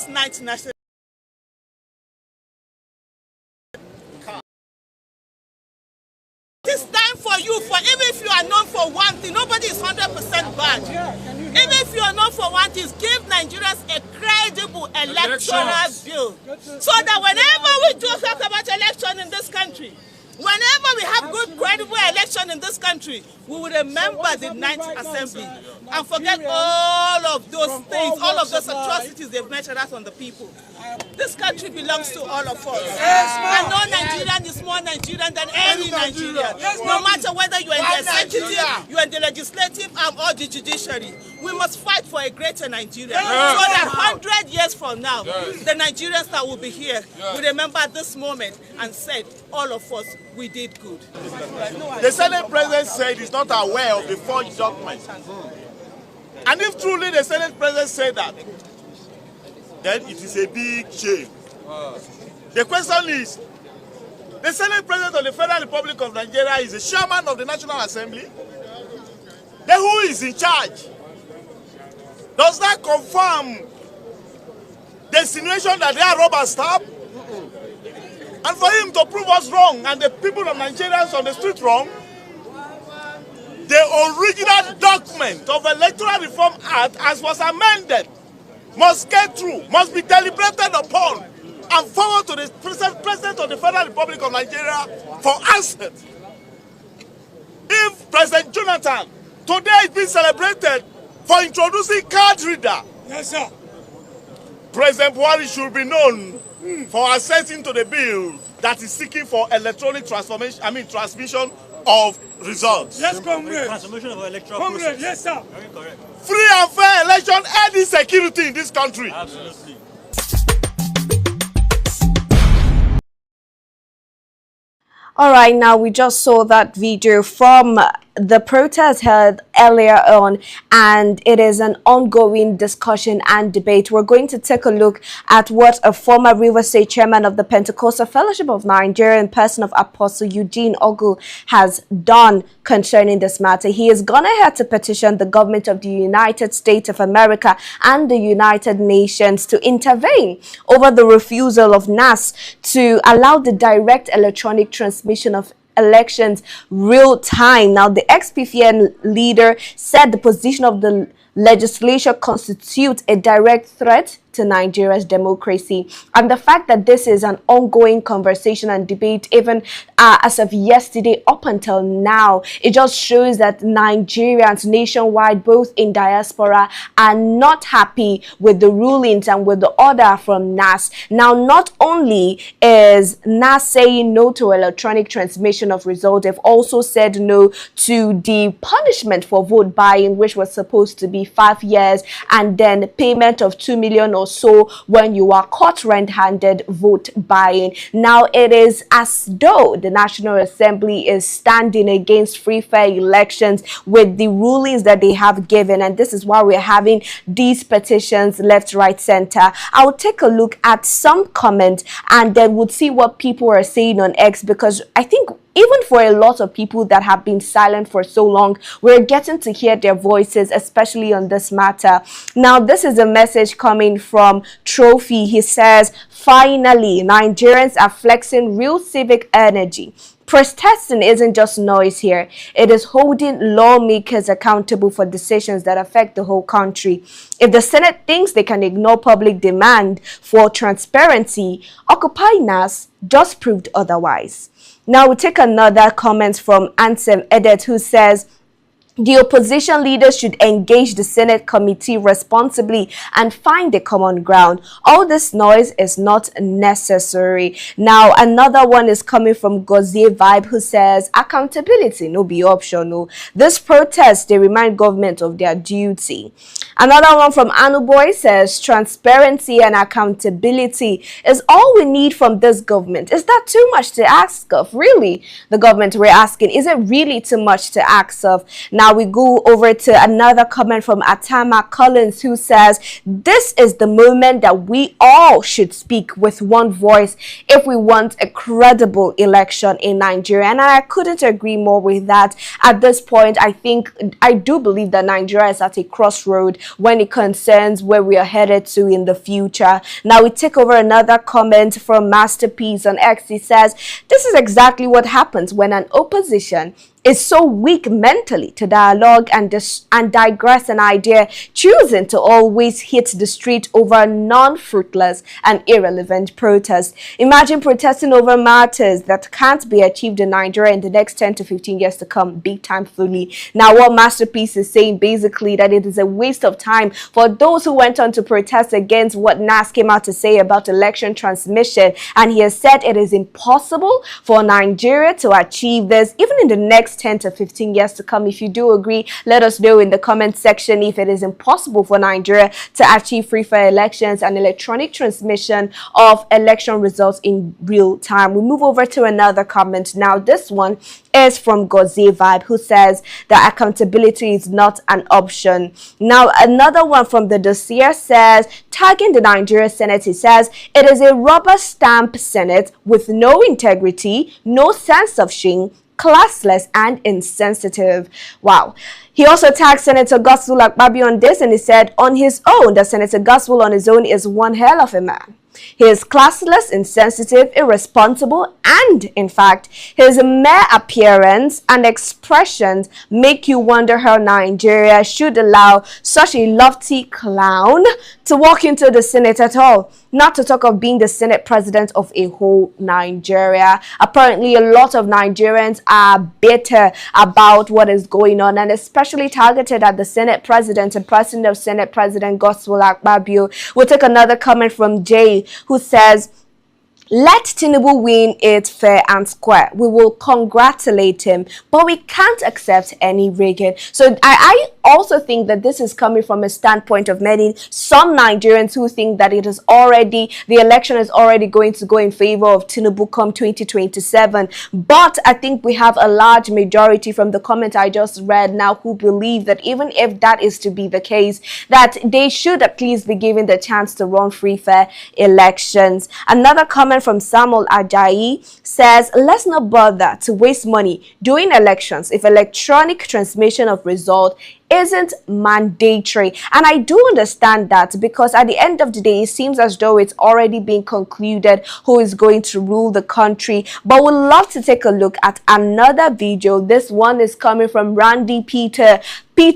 this night national. It's time for you, for even if you are known for one thing, nobody is 100% bad. Even if you are known for one thing, give Nigerians a credible electoral bill. So that whenever we do talk about election in this country, whenever we have good, credible election in this country, we will remember the 9th Assembly and forget all of those things, all of those atrocities they've measured us on the people. This country belongs to all of us. And no Nigerian is more Nigerian than any Nigerian. No matter whether you are in the executive, you are in the legislative arm or the judiciary. We must fight for a greater Nigeria. So that 100 years from now, the Nigerians that will be here will remember this moment and said, all of us, we did good. The Senate President said he's not aware of the forged documents. And if truly the Senate President said that, then it is a big shame. The question is, the Senate President of the Federal Republic of Nigeria is the chairman of the National Assembly. Then who is in charge? Does that confirm the insinuation that they are rubber stamp? And for him to prove us wrong and the people of Nigerians on the street wrong, the original document of Electoral Reform Act, as was amended, must get through, must be deliberated upon, and forward to the President of the Federal Republic of Nigeria for answer. If President Jonathan today is being celebrated for introducing card reader, yes, sir, President Kwara should be known for assenting to the bill that is seeking for electronic transmission of results. Yes, comrade. Transformation of electoral process. Yes, sir. Very correct. Free and fair election and insecurity in this country. Absolutely. All right, now we just saw that video from the protest held earlier on, and it is an ongoing discussion and debate. We're going to take a look at what a former River State chairman of the Pentecostal Fellowship of Nigeria in person of Apostle Eugene Ogu has done concerning this matter. He has gone ahead to petition the government of the United States of America and the United Nations to intervene over the refusal of NASS to allow the direct electronic transmission of elections real time. Now, the ex-PFN leader said the position of the legislature constitutes a direct threat to Nigeria's democracy, and the fact that this is an ongoing conversation and debate even as of yesterday up until now, it just shows that Nigerians nationwide, both in diaspora, are not happy with the rulings and with the order from NASS. Now, not only is NASS saying no to electronic transmission of results, they've also said no to the punishment for vote buying, which was supposed to be 5 years and then payment of 2 million or so when you are caught red-handed vote buying. Now it is as though the National Assembly is standing against free fair elections with the rulings that they have given, and this is why we're having these petitions left, right, center. I'll take a look at some comments and then we'll see what people are saying on X, because I think even for a lot of people that have been silent for so long, we're getting to hear their voices, especially on this matter. Now, this is a message coming from Trophy. He says, finally, Nigerians are flexing real civic energy. Protesting isn't just noise here. It is holding lawmakers accountable for decisions that affect the whole country. If the Senate thinks they can ignore public demand for transparency, Occupy NASS just proved otherwise. Now we take another comment from Ansem Edet, who says, the opposition leaders should engage the Senate committee responsibly and find a common ground. All this noise is not necessary. Now, another one is coming from Gozie Vibe, who says, accountability no be optional. This protest, they remind government of their duty. Another one from Anu Boy says, transparency and accountability is all we need from this government. Is that too much to ask of? Really? The government, we're asking, is it really too much to ask of? Now we go over to another comment from Atama Collins, who says, this is the moment that we all should speak with one voice if we want a credible election in Nigeria. And I couldn't agree more with that. At this point, I do believe that Nigeria is at a crossroad when it concerns where we are headed to in the future. Now we take over another comment from Masterpiece on X. He says, this is exactly what happens when an opposition is so weak mentally to dialogue and digress an idea, choosing to always hit the street over non-fruitless and irrelevant protests. Imagine protesting over matters that can't be achieved in Nigeria in the next 10 to 15 years to come, big time fully. Now what Masterpiece is saying basically that it is a waste of time for those who went on to protest against what NASS came out to say about election transmission, and he has said it is impossible for Nigeria to achieve this even in the next 10 to 15 years to come. If you do agree, let us know in the comment section if it is impossible for Nigeria to achieve free, fair elections and electronic transmission of election results in real time. We move over to another comment now. This one is from Gozie Vibe, who says that accountability is not an option. Now another one from the dossier says, tagging the Nigeria Senate, he says it is a rubber stamp Senate with no integrity, no sense of shame, classless and insensitive. Wow. He also tagged Senator Gospel Akpabio on this, and he said on his own that Senator Gospel on his own is one hell of a man. He is classless, insensitive, irresponsible, and in fact, his mere appearance and expressions make you wonder how Nigeria should allow such a lofty clown to walk into the Senate at all. Not to talk of being the Senate president of a whole Nigeria. Apparently, a lot of Nigerians are bitter about what is going on, and especially targeted at the Senate president and president of Senate President Gospel Akpabio. We'll take another comment from Jay, who says, let Tinubu win it fair and square. We will congratulate him, but we can't accept any rigging. So I also think that this is coming from a standpoint of some Nigerians who think that it is already, the election is already going to go in favor of Tinubu come 2027. But I think we have a large majority from the comment I just read now who believe that even if that is to be the case, that they should at least be given the chance to run free, fair elections. Another comment from Samuel Ajayi says, let's not bother to waste money doing elections if electronic transmission of result isn't mandatory. And I do understand that, because at the end of the day, it seems as though it's already been concluded who is going to rule the country. But we'd love to take a look at another video. This one is coming from Randy Peter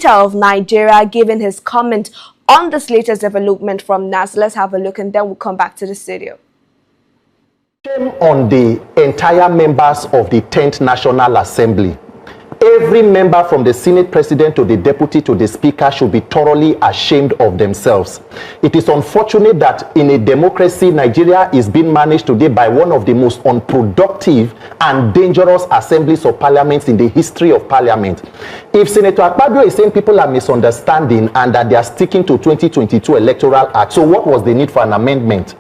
of Nigeria, giving his comment on this latest development from NASS. Let's have a look and then we'll come back to the studio. Shame on the entire members of the 10th National Assembly. Every member from the Senate President to the Deputy to the Speaker should be thoroughly ashamed of themselves. It is unfortunate that in a democracy, Nigeria is being managed today by one of the most unproductive and dangerous assemblies of parliaments in the history of parliament. If Senator Akpabio is saying people are misunderstanding and that they are sticking to 2022 Electoral Act, so what was the need for an amendment?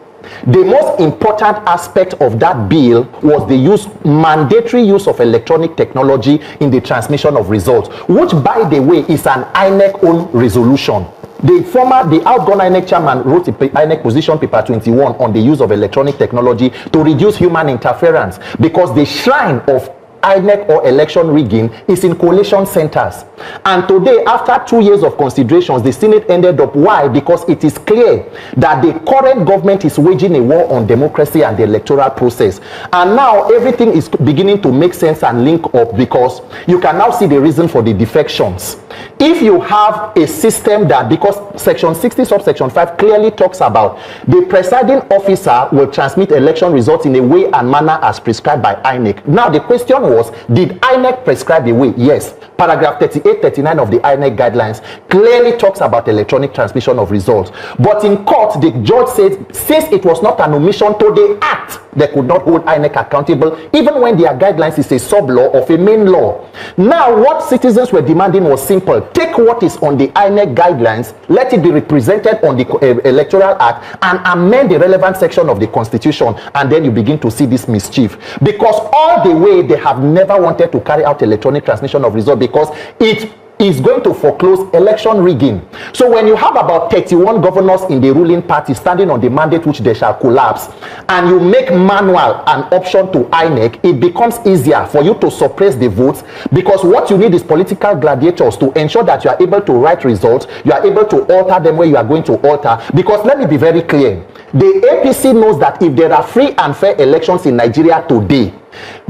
The most important aspect of that bill was the mandatory use of electronic technology in the transmission of results, which, by the way, is an INEC own resolution. The outgone INEC chairman wrote the INEC position paper 21 on the use of electronic technology to reduce human interference, because the shrine of INEC or election rigging is in coalition centers. And today, after 2 years of considerations, the Senate ended up. Why? Because it is clear that the current government is waging a war on democracy and the electoral process. And now everything is beginning to make sense and link up, because you can now see the reason for the defections. If you have a system that, because section 60 subsection 5 clearly talks about the presiding officer will transmit election results in a way and manner as prescribed by INEC. Now the question was, did INEC prescribe a way? Yes. Paragraph 38-39 of the INEC guidelines clearly talks about electronic transmission of results. But in court, the judge said, since it was not an omission to the act, they could not hold INEC accountable, even when their guidelines is a sub-law of a main law. Now, what citizens were demanding was simple. Take what is on the INEC guidelines, let it be represented on the Electoral Act, and amend the relevant section of the Constitution, and then you begin to see this mischief. Because all the way, they have never wanted to carry out electronic transmission of results, because it is going to foreclose election rigging. So when you have about 31 governors in the ruling party standing on the mandate which they shall collapse, and you make manual an option to INEC, it becomes easier for you to suppress the votes, because what you need is political gladiators to ensure that you are able to write results, you are able to alter them where you are going to alter. Because let me be very clear, the APC knows that if there are free and fair elections in Nigeria today,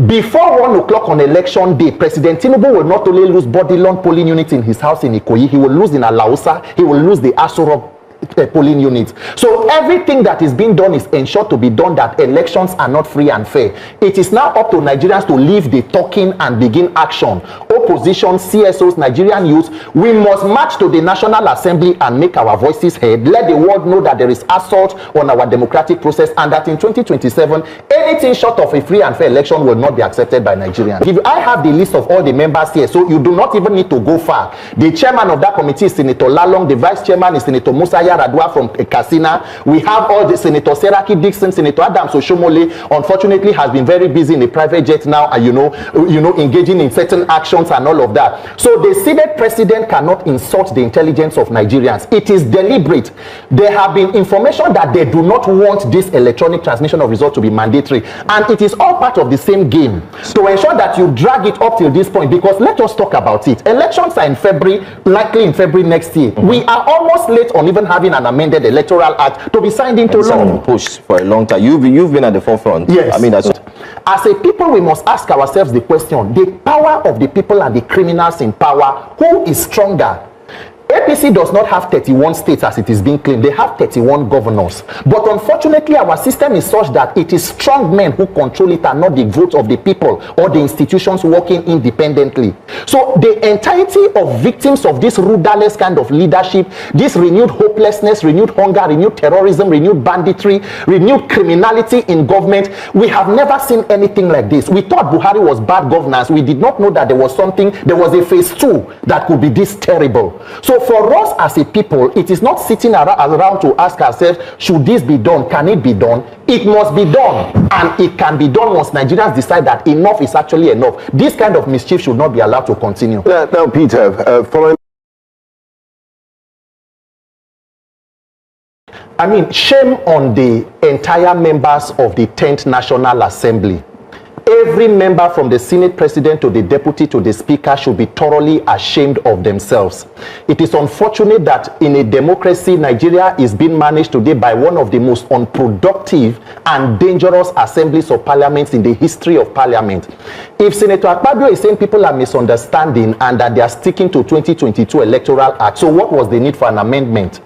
before 1 o'clock on election day, President Tinubu will not only lose Bodilon polling unit in his house in Ikoyi, he will lose in Alausa, he will lose the Asorok polling units. So everything that is being done is ensured to be done that elections are not free and fair. It is now up to Nigerians to leave the talking and begin action. Opposition, CSOs, Nigerian youth, we must march to the National Assembly and make our voices heard. Let the world know that there is assault on our democratic process, and that in 2027, anything short of a free and fair election will not be accepted by Nigerians. If I have the list of all the members here, so you do not even need to go far. The chairman of that committee is Senator Lalong, the vice chairman is Senator Musa Yaradua from Katsina. We have all the Senator Seraki Dixon, Senator Adams Oshomole, unfortunately has been very busy in a private jet now, and you know, engaging in certain actions and all of that. So the Senate president cannot insult the intelligence of Nigerians. It is deliberate. There have been information that they do not want this electronic transmission of results to be mandatory, and it is all part of the same game to ensure that you drag it up till this point. Because let us talk about it. Elections are in February, likely in February next year. We are almost late on even having an amended electoral act to be signed into law. Pushed for a long time. You've been at the forefront. Yes. I mean, that's as a people, we must ask ourselves the question: the power of the people and the criminals in power, who is stronger? APC does not have 31 states as it is being claimed. They have 31 governors. But unfortunately, our system is such that it is strong men who control it and not the votes of the people or the institutions working independently. So the entirety of victims of this rudderless kind of leadership, this renewed hopelessness, renewed hunger, renewed terrorism, renewed banditry, renewed criminality in government, we have never seen anything like this. We thought Buhari was bad governance. We did not know that there was something, there was a phase 2 that could be this terrible. So for us as a people, it is not sitting around to ask ourselves, should this be done? Can it be done? It must be done, and it can be done once Nigerians decide that enough is actually enough. This kind of mischief should not be allowed to continue. now Peter, following. I mean, shame on the entire members of the 10th National Assembly. Every member from the Senate president to the deputy to the speaker should be thoroughly ashamed of themselves. It is unfortunate that in a democracy, Nigeria is being managed today by one of the most unproductive and dangerous assemblies of parliaments in the history of parliament. If Senator Akpabio is saying people are misunderstanding and that they are sticking to 2022 Electoral Act, so what was the need for an amendment?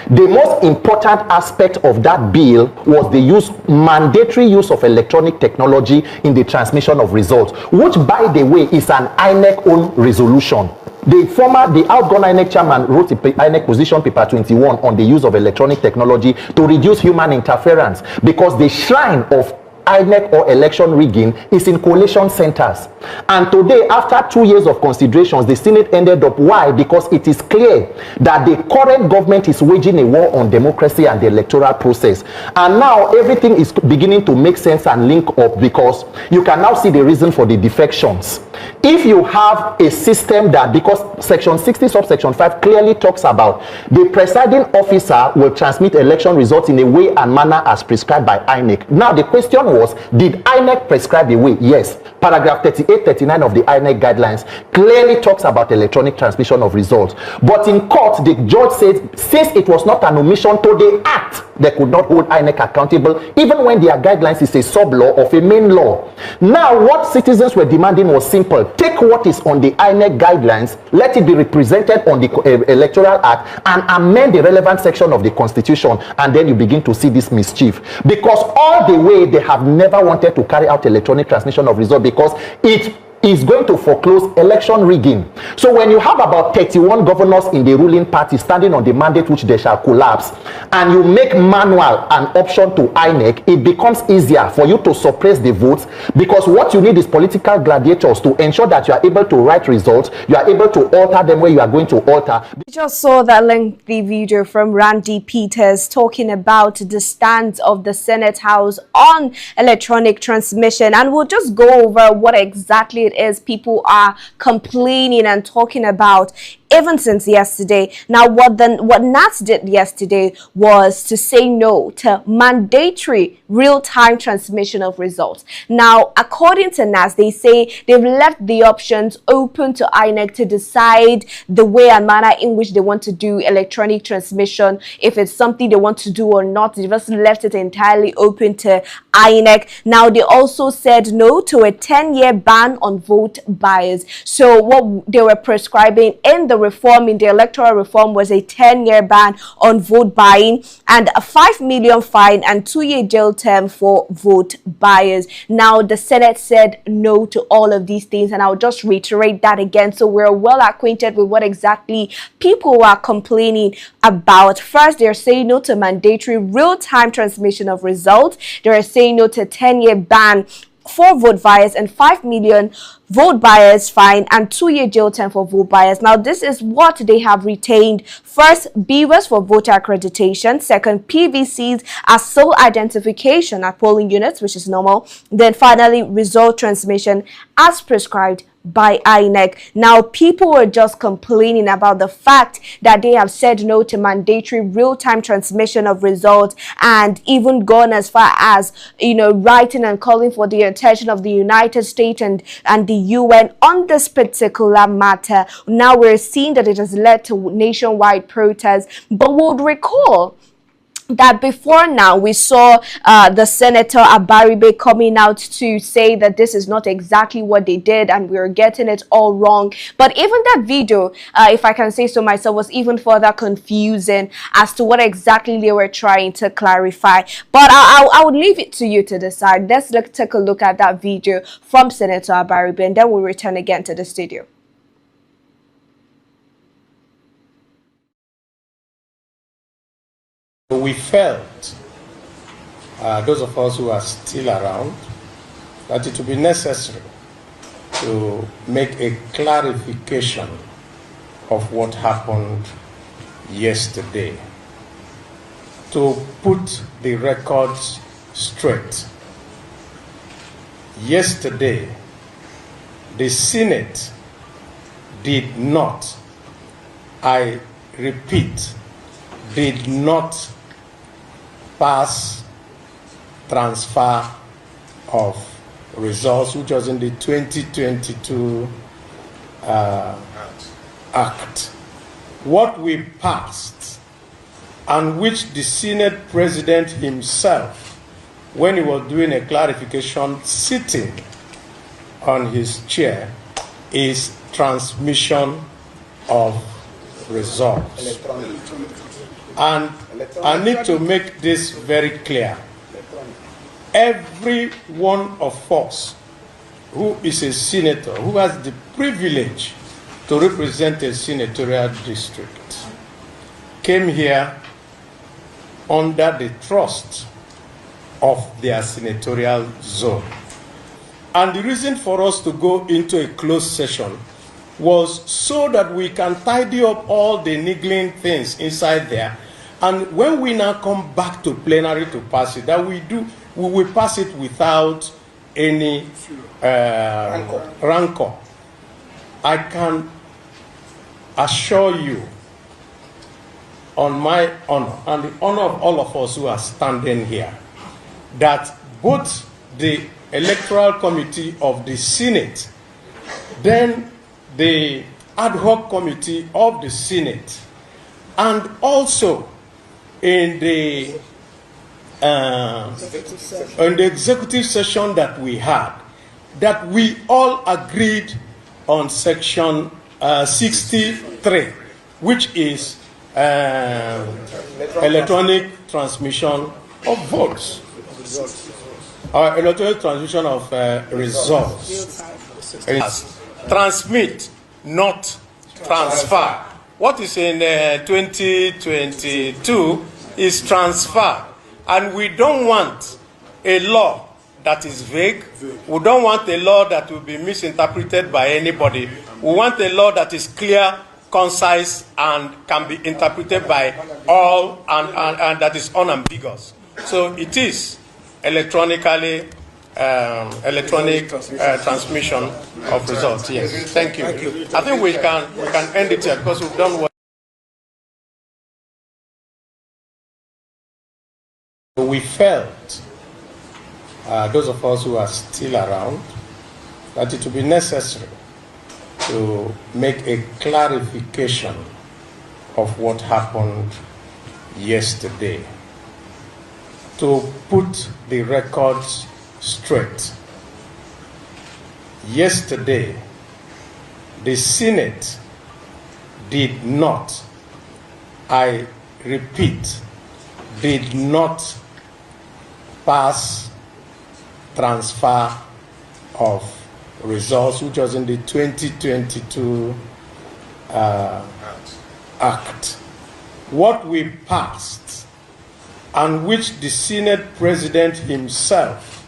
The most important aspect of that bill was the mandatory use of electronic technology in the transmission of results, which, by the way, is an INEC own resolution. The outgone INEC chairman wrote the INEC position paper 21 on the use of electronic technology to reduce human interference, because the shrine of INEC or election rigging is in coalition centers. And today, after 2 years of considerations, the Senate ended up. Why? Because it is clear that the current government is waging a war on democracy and the electoral process. And now everything is beginning to make sense and link up, because you can now see the reason for the defections. If you have a system that, because section 60 subsection 5 clearly talks about the presiding officer will transmit election results in a way and manner as prescribed by INEC. Now the question was, did INEC prescribe a way? Yes. Paragraph 38, 39 of the INEC guidelines clearly talks about electronic transmission of results. But in court, the judge said, since it was not an omission to the act, they could not hold INEC accountable, even when their guidelines is a sub-law of a main law. Now, what citizens were demanding was simple. Take what is on the INEC guidelines, let it be represented on the Electoral Act, and amend the relevant section of the Constitution, and then you begin to see this mischief. Because all the way, they have never wanted to carry out electronic transmission of results, because it is going to foreclose election rigging. So when you have about 31 governors in the ruling party standing on the mandate which they shall collapse, and you make manual an option to INEC, it becomes easier for you to suppress the votes, because what you need is political gladiators to ensure that you are able to write results, you are able to alter them where you are going to alter. We just saw that lengthy video from Randy Peters talking about the stance of the Senate House on electronic transmission, and we'll just go over what exactly it it is people are complaining and talking about even since yesterday. Now, what NASS did yesterday was to say no to mandatory real-time transmission of results. Now, according to NASS, they say they've left the options open to INEC to decide the way and manner in which they want to do electronic transmission, if it's something they want to do or not. They just left it entirely open to INEC. Now, they also said no to a 10-year ban on vote buyers. So what they were prescribing in the reform, in the electoral reform, was a 10-year ban on vote buying and a 5 million fine and 2-year jail term for vote buyers. Now, the Senate said no to all of these things, and I'll just reiterate that again so we're well acquainted with what exactly people are complaining about. First, they're saying no to mandatory real-time transmission of results. They're saying no to 10-year ban for vote buyers and 5 million vote buyers fine and 2-year jail term for vote buyers. Now, this is what they have retained. First, BVAS for voter accreditation. Second, PVCs as sole identification at polling units, which is normal. Then finally, result transmission as prescribed by INEC. Now, people were just complaining about the fact that they have said no to mandatory real-time transmission of results and even gone as far as, writing and calling for the attention of the United States and the UN on this particular matter. Now we're seeing that it has led to nationwide protests, but we'll recall that before now we saw the Senator Abaribe coming out to say that this is not exactly what they did and we're getting it all wrong. But even that video, if I can say so myself, was even further confusing as to what exactly they were trying to clarify. But I would leave it to you to decide. Let's take a look at that video from Senator Abaribe, and then we'll return again to the studio. We felt, those of us who are still around, that it would be necessary to make a clarification of what happened yesterday, to put the records straight. Yesterday, the Senate did not, I repeat, did not pass transfer of results, which was in the 2022 Act. What we passed, and which the Senate President himself, when he was doing a clarification sitting on his chair, is transmission of results. And I need to make this very clear. Every one of us who is a senator, who has the privilege to represent a senatorial district, came here under the trust of their senatorial zone. And the reason for us to go into a closed session was so that we can tidy up all the niggling things inside there. And when we now come back to plenary to pass it, that we will pass it without any rancor. I can assure you, on my honor and the honor of all of us who are standing here, that both the Electoral Committee of the Senate, then the Ad hoc Committee of the Senate, and also in the executive session that we had, that we all agreed on section 63, which is electronic transmission of votes, or electronic transmission of results. Transmit, not transfer. What is in 2022 is transfer. And we don't want a law that is vague. We don't want a law that will be misinterpreted by anybody. We want a law that is clear, concise, and can be interpreted by all, and that is unambiguous. So it is electronically electronic transmission of results. Yes, thank you. I think we can end it here because we've done what we felt. Those of us who are still around, that it would be necessary to make a clarification of what happened yesterday, to put the records straight. Yesterday, the Senate did not, I repeat, did not pass transfer of results, which was in the 2022 Act. What we passed, and which the Senate President himself,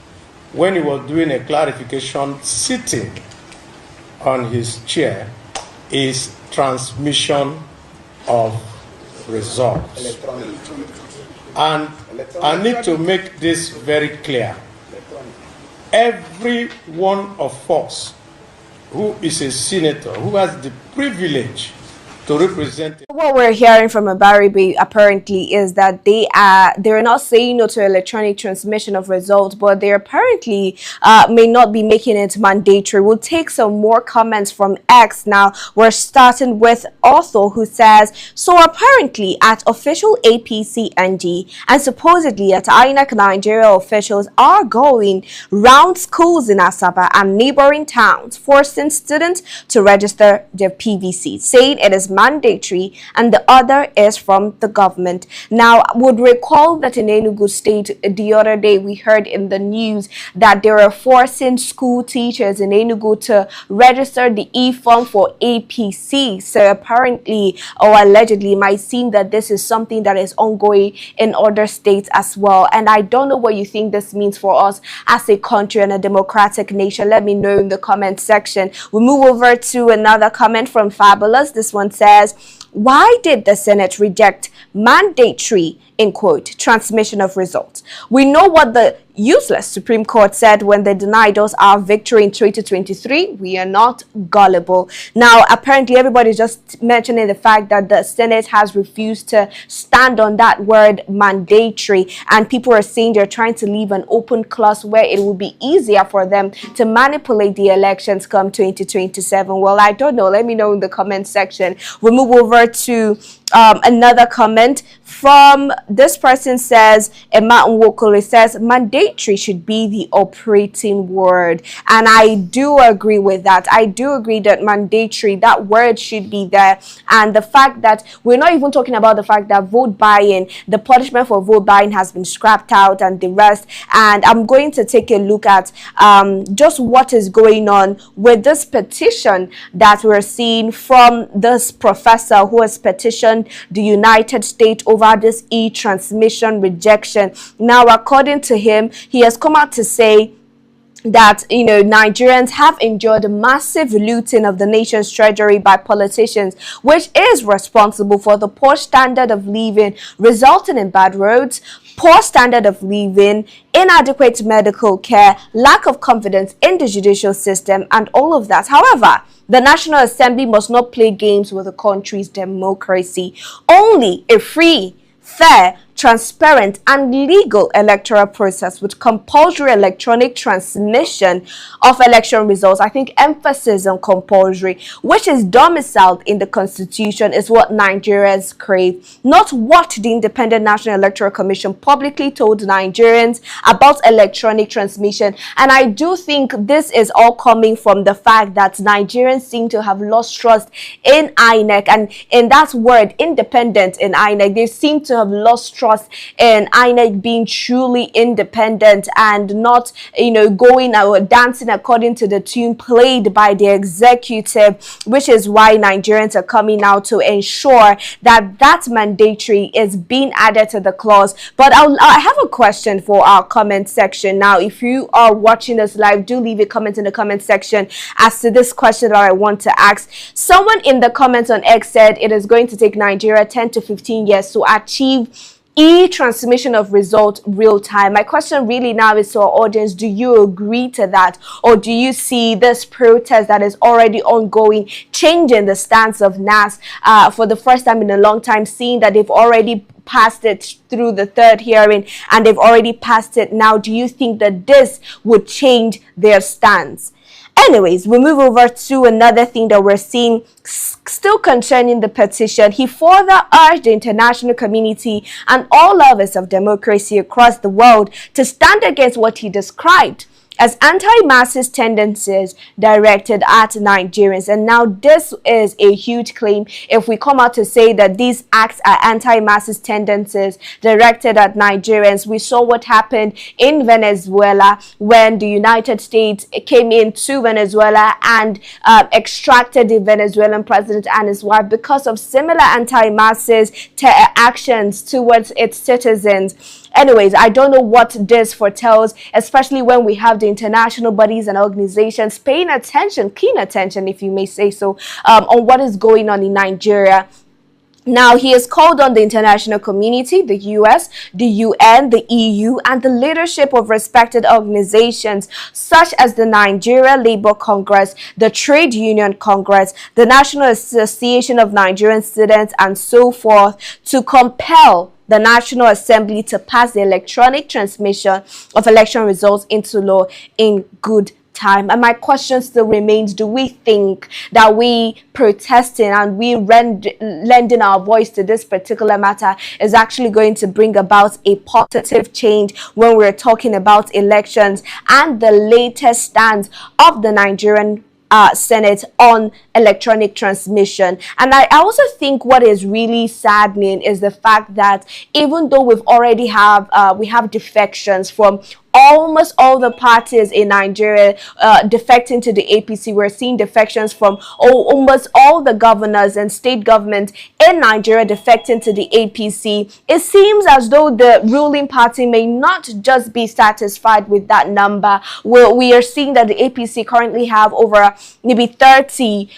when he was doing a clarification sitting on his chair, is transmission of results. And I need to make this very clear. Every one of us who is a senator, who has the privilege to represent. What we're hearing from Abaribe apparently is that they're not saying no to electronic transmission of results, but they apparently may not be making it mandatory. We'll take some more comments from X now. We're starting with Otho, who says, so apparently at official APC ND and supposedly at INEC Nigeria, officials are going round schools in Asaba and neighboring towns, forcing students to register their PVC, saying it is mandatory, and the other is from the government. Now, I would recall that in Enugu State the other day we heard in the news that they were forcing school teachers in Enugu to register the e-form for APC. So apparently or allegedly it might seem that this is something that is ongoing in other states as well. And I don't know what you think this means for us as a country and a democratic nation. Let me know in the comment section. We move over to another comment from Fabulous. This one says, why did the Senate reject mandatory, in quote, transmission of results? We know what the useless Supreme Court said when they denied us our victory in 2023. We are not gullible. Now, apparently everybody's just mentioning the fact that the Senate has refused to stand on that word mandatory, and people are saying they're trying to leave an open clause where it will be easier for them to manipulate the elections come 2027. Well, I don't know. Let me know in the comment section. We'll move over to another comment from this person. Says Emma Nwokole says mandatory should be the operating word, and I do agree with that. I do agree that mandatory, that word should be there. And the fact that we're not even talking about the fact that vote buying, the punishment for vote buying has been scrapped out and the rest. And I'm going to take a look at just what is going on with this petition that we're seeing from this professor who has petitioned the United States over this e-transmission rejection. Now, according to him, he has come out to say that, you know, Nigerians have enjoyed massive looting of the nation's treasury by politicians, which is responsible for the poor standard of living resulting in bad roads, poor standard of living, inadequate medical care, lack of confidence in the judicial system, and all of that. However, the National Assembly must not play games with the country's democracy. Only a free, fair, transparent and legal electoral process with compulsory electronic transmission of election results, I think emphasis on compulsory, which is domiciled in the Constitution, is what Nigerians crave, not what the Independent National Electoral Commission publicly told Nigerians about electronic transmission. And I do think this is all coming from the fact that Nigerians seem to have lost trust in INEC, and in that word independent in INEC, they seem to have lost trust in INEC being truly independent and not, you know, going or dancing according to the tune played by the executive, which is why Nigerians are coming out to ensure that that mandatory is being added to the clause. But I have a question for our comment section. Now, if you are watching us live, do leave a comment in the comment section as to this question that I want to ask. Someone in the comments on X said it is going to take Nigeria 10 to 15 years to achieve e-transmission of results real time. My question really now is to our audience, do you agree to that? Or do you see this protest that is already ongoing changing the stance of NASS for the first time in a long time, seeing that they've already passed it through the third hearing and they've already passed it now? Do you think that this would change their stance? Anyways, we move over to another thing that we're seeing still concerning the petition. He further urged the international community and all lovers of democracy across the world to stand against what he described as anti-masses tendencies directed at Nigerians. And now this is a huge claim if we come out to say that these acts are anti-masses tendencies directed at Nigerians. We saw what happened in Venezuela when the United States came into Venezuela and extracted the Venezuelan president and his wife because of similar anti-masses actions towards its citizens. Anyways, I don't know what this foretells, especially when we have the international bodies and organizations paying attention, keen attention, if you may say so, on what is going on in Nigeria. Now, he has called on the international community, the US, the UN, the EU, and the leadership of respected organizations such as the Nigeria Labour Congress, the Trade Union Congress, the National Association of Nigerian Students, and so forth, to compel the National Assembly to pass the electronic transmission of election results into law in good time. And my question still remains, do we think that we protesting and we lending our voice to this particular matter is actually going to bring about a positive change when we're talking about elections and the latest stance of the Nigerian Senate on electronic transmission? And I also think what is really saddening is the fact that even though we have defections from almost all the parties in Nigeria defecting to the APC, we're seeing defections from almost all the governors and state governments in Nigeria defecting to the APC. It seems as though the ruling party may not just be satisfied with that number. We are seeing that the APC currently have over maybe 30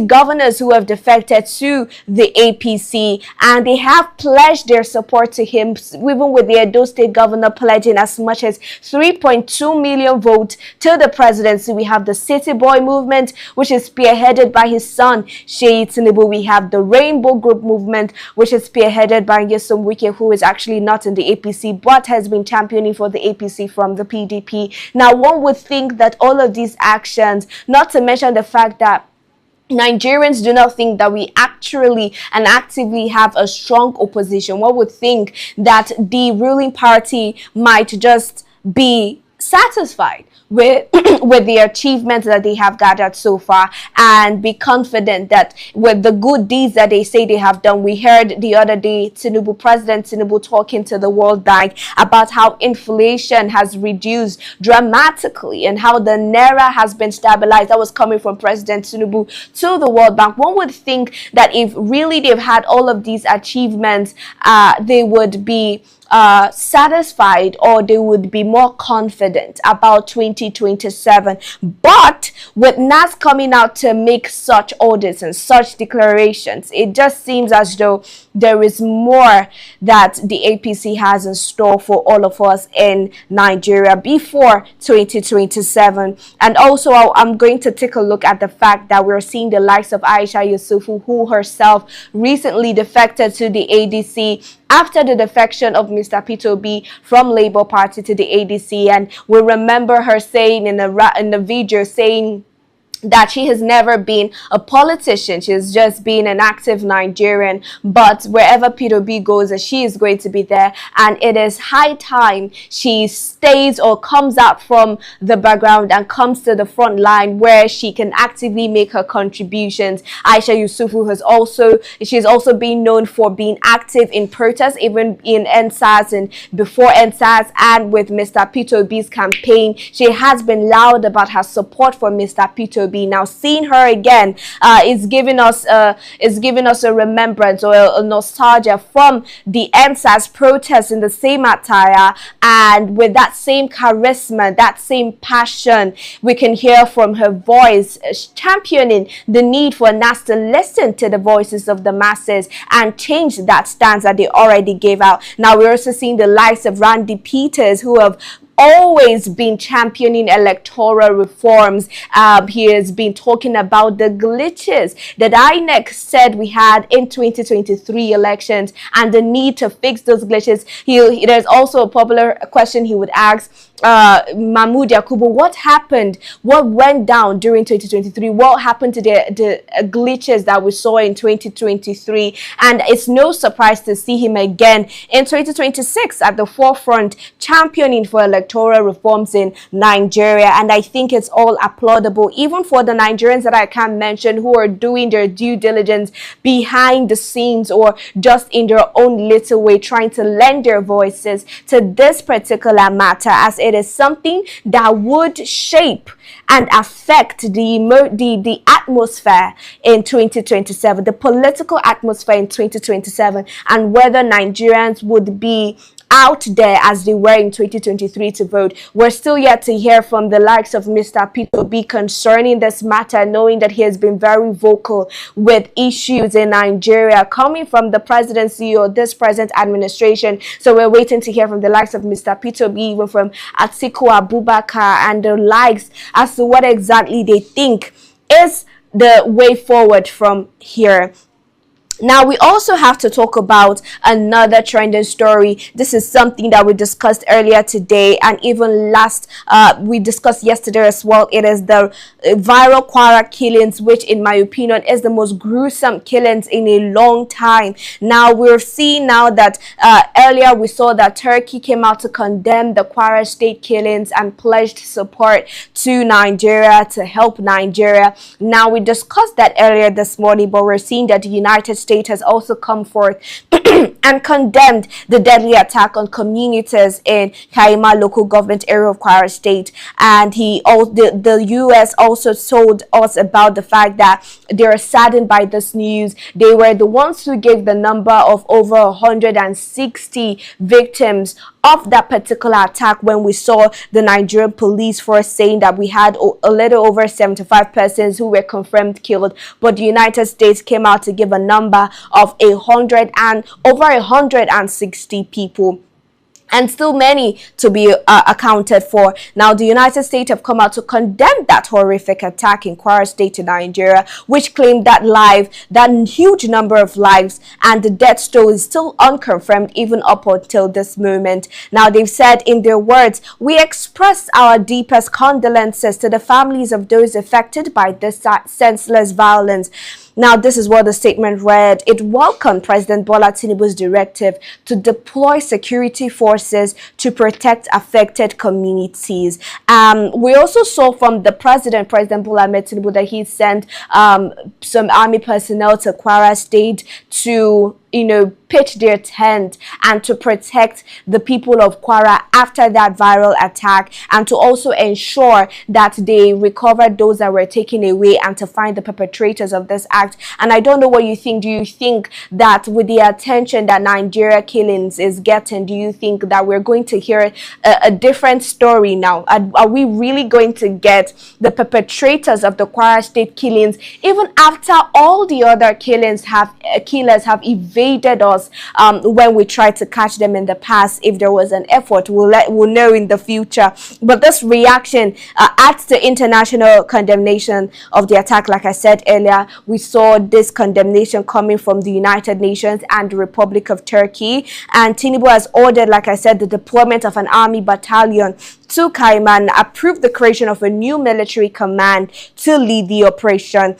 governors who have defected to the APC, and they have pledged their support to him, even with the Edo State governor pledging as much as 3.2 million votes to the presidency. We have the City Boy movement, which is spearheaded by his son Sheyi Tinubu. We have the Rainbow Group movement, which is spearheaded by Nyesom Wike, who is actually not in the APC but has been championing for the APC from the PDP. Now, one would think that all of these actions, not to mention the fact that Nigerians do not think that we actually and actively have a strong opposition. One would think that the ruling party might just be satisfied with the achievements that they have gathered so far and be confident that with the good deeds that they say they have done. We heard the other day President Tinubu talking to the World Bank about how inflation has reduced dramatically and how the Naira has been stabilized. That was coming from President Tinubu to the World Bank. One would think that if really they've had all of these achievements, they would be satisfied, or they would be more confident about 2027. But with NASS coming out to make such audits and such declarations, it just seems as though there is more that the APC has in store for all of us in Nigeria before 2027. And also, I'm going to take a look at the fact that we're seeing the likes of Aisha Yusufu, who herself recently defected to the ADC after the defection of Mr. Peter Obi from Labour Party to the ADC. And we remember her saying in the video saying that she has never been a politician. She's just been an active Nigerian, but wherever Peter Obi goes, she is going to be there, and it is high time she stays or comes out from the background and comes to the front line where she can actively make her contributions. Aisha Yusufu she's also been known for being active in protests, even in NSAS and before NSAS, and with Mr. Peter Obi's campaign. She has been loud about her support for Mr. Peter Obi. be. Now, seeing her again is giving us a remembrance or a nostalgia from the NSAS protests in the same attire, and with that same charisma, that same passion, we can hear from her voice championing the need for NASS to listen to the voices of the masses and change that stance that they already gave out. Now, we're also seeing the likes of Randy Peters, who have always been championing electoral reforms. He has been talking about the glitches that INEC said we had in 2023 elections and the need to fix those glitches. There's also a popular question he would ask Mahmoud Yakubu: what happened? What went down during 2023? What happened to the glitches that we saw in 2023? And it's no surprise to see him again in 2026 at the forefront, championing for electoral reforms in Nigeria. And I think it's all applaudable, even for the Nigerians that I can't mention, who are doing their due diligence behind the scenes or just in their own little way, trying to lend their voices to this particular matter, as it is something that would shape and affect the atmosphere in 2027, the political atmosphere in 2027, and whether Nigerians would be out there as they were in 2023 to vote. We're still yet to hear from the likes of Mr. Peter B concerning this matter, knowing that he has been very vocal with issues in Nigeria coming from the presidency or this present administration. So we're waiting to hear from the likes of Mr. Peter B, even from Atiku Abubakar and the likes, as to what exactly they think is the way forward from here. Now, we also have to talk about another trending story. This is something that we discussed earlier today, and even we discussed yesterday as well. It is the viral Kwara killings, which in my opinion is the most gruesome killings in a long time. Now, we're seeing now that earlier we saw that Turkey came out to condemn the Kwara state killings and pledged support to Nigeria to help Nigeria. Now, we discussed that earlier this morning, but we're seeing that the United States has also come forth and condemned the deadly attack on communities in Kaima local government area of Kwara State. And the US also told us about the fact that they are saddened by this news. They were the ones who gave the number of over 160 victims of that particular attack, when we saw the Nigerian police force saying that we had a little over 75 persons who were confirmed killed, but the United States came out to give a number of over 160 people, and still many to be accounted for. Now, the United States have come out to condemn that horrific attack in Kwara State in Nigeria, which claimed that huge number of lives, and the death toll is still unconfirmed even up until this moment. Now, they've said in their words, "We express our deepest condolences to the families of those affected by this senseless violence." Now, this is what the statement read. It welcomed President Bola Tinubu's directive to deploy security forces to protect affected communities. We also saw from the President Bola Tinubu, that he sent some army personnel to Kwara State to pitch their tent and to protect the people of Kwara after that viral attack, and to also ensure that they recovered those that were taken away and to find the perpetrators of this act. And I don't know what you think. Do you think that with the attention that Nigeria killings is getting, do you think that we're going to hear a different story now? Are we really going to get the perpetrators of the Kwara State killings, even after all the other killers have evaded us when we tried to catch them in the past? If there was an effort, we'll know in the future. But this reaction adds to international condemnation of the attack. Like I said earlier, we saw this condemnation coming from the United Nations and the Republic of Turkey, and Tinubu has ordered, like I said, the deployment of an army battalion to Kaima and approved the creation of a new military command to lead the operation.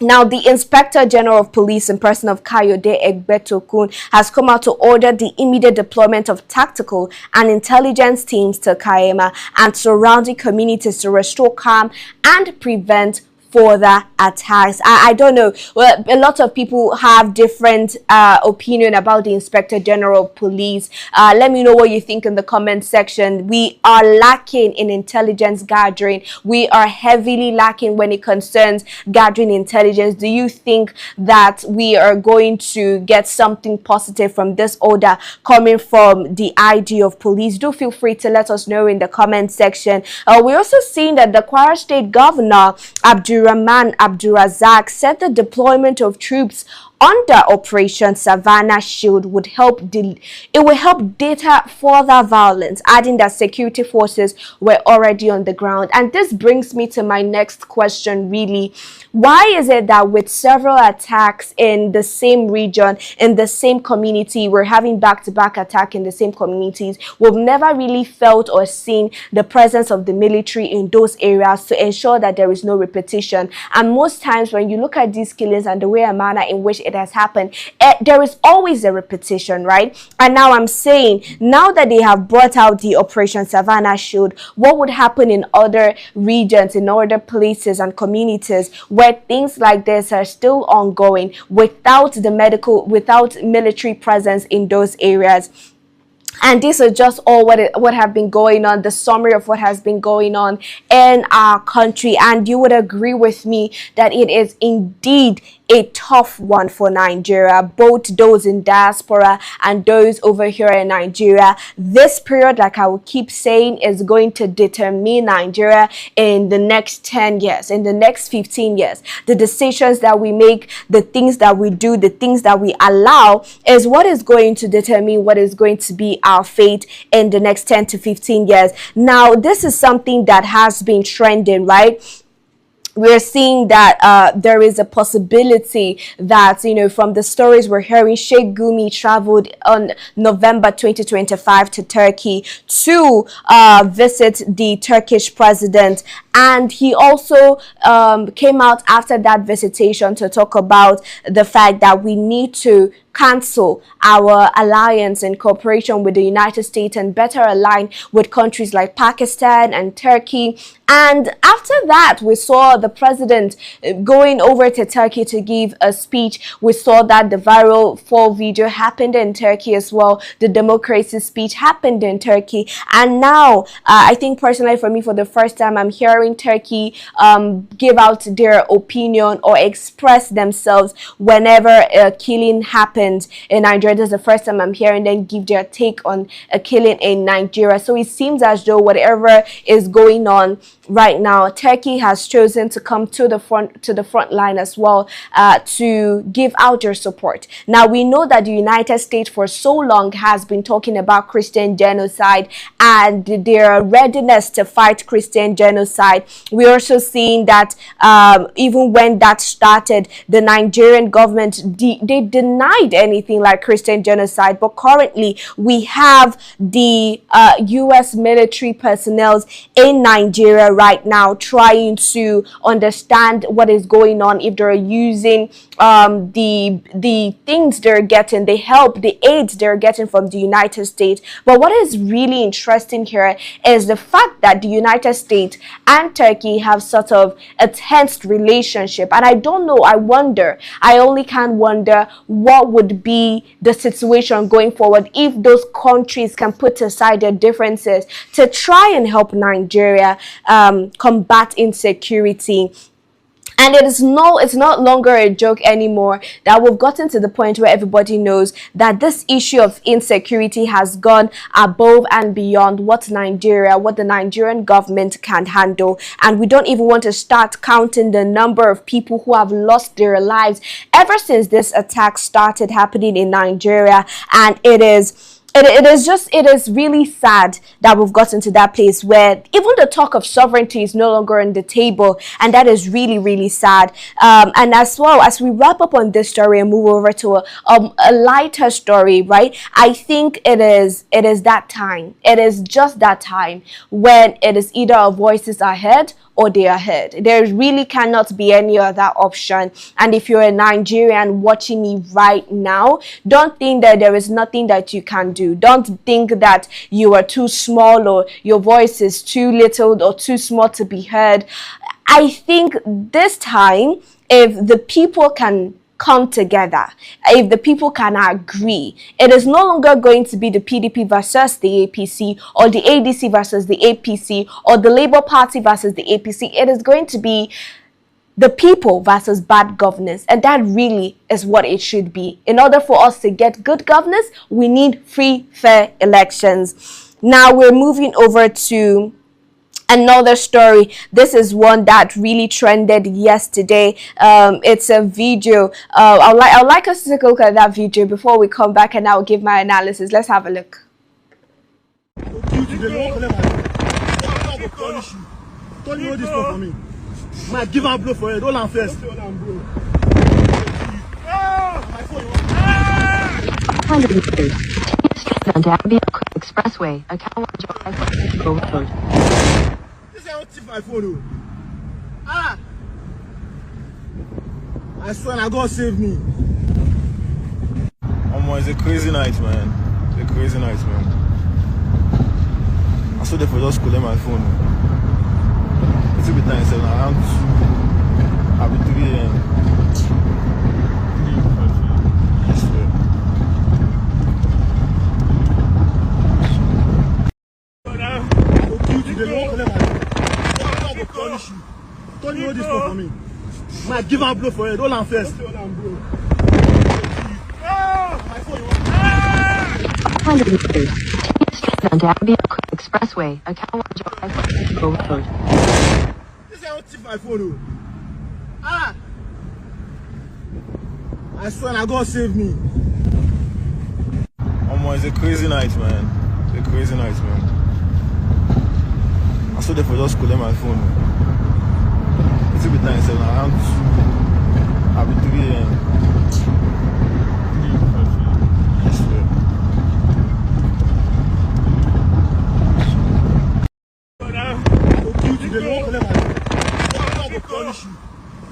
Now, the Inspector General of Police in person of Kayode Egbetokun has come out to order the immediate deployment of tactical and intelligence teams to Kaima and surrounding communities to restore calm and prevent further attacks. I don't know. Well, a lot of people have different opinion about the Inspector General of Police. Let me know what you think in the comment section. We are lacking in intelligence gathering. We are heavily lacking when it concerns gathering intelligence. Do you think that we are going to get something positive from this order coming from the IG of Police? Do feel free to let us know in the comment section. We're also seeing that the Kwara State Governor Abdurrahman Abdurazak said the deployment of troops under Operation Savannah Shield would help deter further violence, adding that security forces were already on the ground. And this brings me to my next question, really. Why is it that with several attacks in the same region, in the same community, we're having back-to-back attack in the same communities, we've never really felt or seen the presence of the military in those areas to ensure that there is no repetition? And most times when you look at these killings and the way and manner in which it has happened, there is always a repetition, right? And now I'm saying, now that they have brought out the Operation Savannah Shield, what would happen in other regions, in other places and communities where things like this are still ongoing without military presence in those areas? And this is just all what have been going on, the summary of what has been going on in our country. And you would agree with me that it is indeed a tough one for Nigeria, both those in diaspora and those over here in Nigeria. This period, like I will keep saying, is going to determine Nigeria in the next 10 years, in the next 15 years. The decisions that we make, the things that we do, the things that we allow is what is going to determine what is going to be our fate in the next 10 to 15 years. Now, this is something that has been trending, right? We're seeing that there is a possibility that, you know, from the stories we're hearing, Sheikh Gumi traveled on November 2025 to Turkey to visit the Turkish president. And he also came out after that visitation to talk about the fact that we need to cancel our alliance and cooperation with the United States and better align with countries like Pakistan and Turkey. And after that, we saw the president going over to Turkey to give a speech. We saw that the viral fall video happened in Turkey as well. The democracy speech happened in Turkey. And now, I think personally for me, for the first time, I'm hearing Turkey give out their opinion or express themselves whenever a killing happens in Nigeria. This is the first time I'm hearing them give their take on a killing in Nigeria. So it seems as though whatever is going on right now, Turkey has chosen to come to the front line as well, to give out their support. Now, we know that the United States for so long has been talking about Christian genocide and their readiness to fight Christian genocide. We're also seeing that even when that started, the Nigerian government, they denied anything like Christian genocide. But currently, we have the U.S. military personnel in Nigeria right now trying to understand what is going on, if they're using the things they're getting, the help, the aid they're getting from the United States. But what is really interesting here is the fact that the United States and Turkey have sort of a tense relationship. And I don't know, I only can wonder what would be the situation going forward if those countries can put aside their differences to try and help Nigeria combat insecurity. And it's not longer a joke anymore that we've gotten to the point where everybody knows that this issue of insecurity has gone above and beyond what the Nigerian government can handle. And we don't even want to start counting the number of people who have lost their lives ever since this attack started happening in Nigeria. And it is really sad that we've gotten to that place where even the talk of sovereignty is no longer on the table, and that is really, really sad. And as well, as we wrap up on this story and move over to a lighter story, right? I think it is that time. It is just that time when it is either our voices are heard or they are heard. There really cannot be any other option. And if you're a Nigerian watching me right now, don't think that there is nothing that you can do. Don't think that you are too small or your voice is too little or too small to be heard. I think this time, if the people can come together, if the people can agree, it is no longer going to be the PDP versus the APC, or the ADC versus the APC, or the Labour Party versus the APC. It is going to be the people versus bad governance, and that really is what it should be. In order for us to get good governance, we need free, fair elections. Now we're moving over to another story. This is one that really trended yesterday. It's a video. I'd like us to take a look at that video before we come back, and I'll give my analysis. Let's have a look. Man, give a blow for it. Hold on first. Expressway. Account road. This is my phone. Ah! I swear, now God save me. It's a crazy night, man. It's a crazy night, man. I saw they for just calling my phone. It's a bit nice, around 3 a.m. Don't you hold this phone for me? Man, give a blow for it. Hold on first. Expressway. Account road. This is my phone. Ah! I swear, now God save me. It's a crazy night, man. It's a crazy night, man. I saw they for just calling my phone. It's a bit nice, around 3 a.m.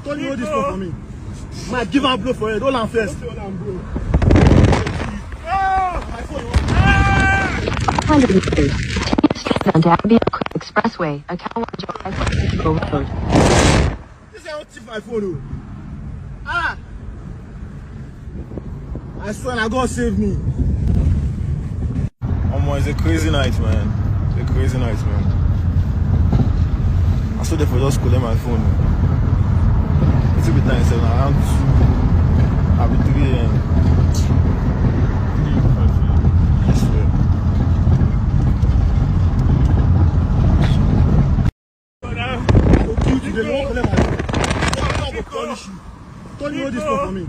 Don't you hold this phone for me? Man, give a blow for it. Hold on first. Expressway. Account road. This is my phone. Ah! I swear, now God save me. It's a crazy night, man. It's a crazy night, man. I saw they for just calling my phone. It's a bit nice, around 3 a.m. Don't you hold this phone for me?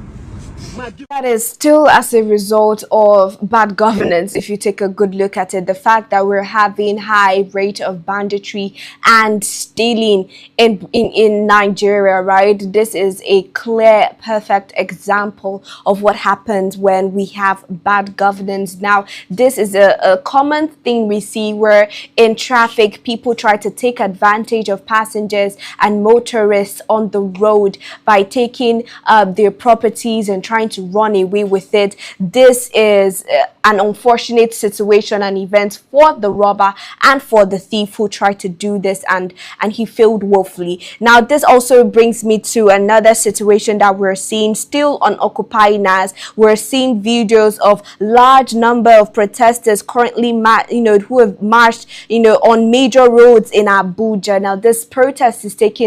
That is still as a result of bad governance. If you take a good look at it, the fact that we're having high rate of banditry and stealing in Nigeria, right? This is a clear, perfect example of what happens when we have bad governance. Now, this is a common thing we see where in traffic, people try to take advantage of passengers and motorists on the road by taking their properties and trying to run away with it. This is an unfortunate situation and event for the robber and for the thief who tried to do this, and he failed woefully. Now, this also brings me to another situation that we're seeing still on Occupy NASS. We're seeing videos of large number of protesters currently who have marched on major roads in Abuja. Now, this protest is took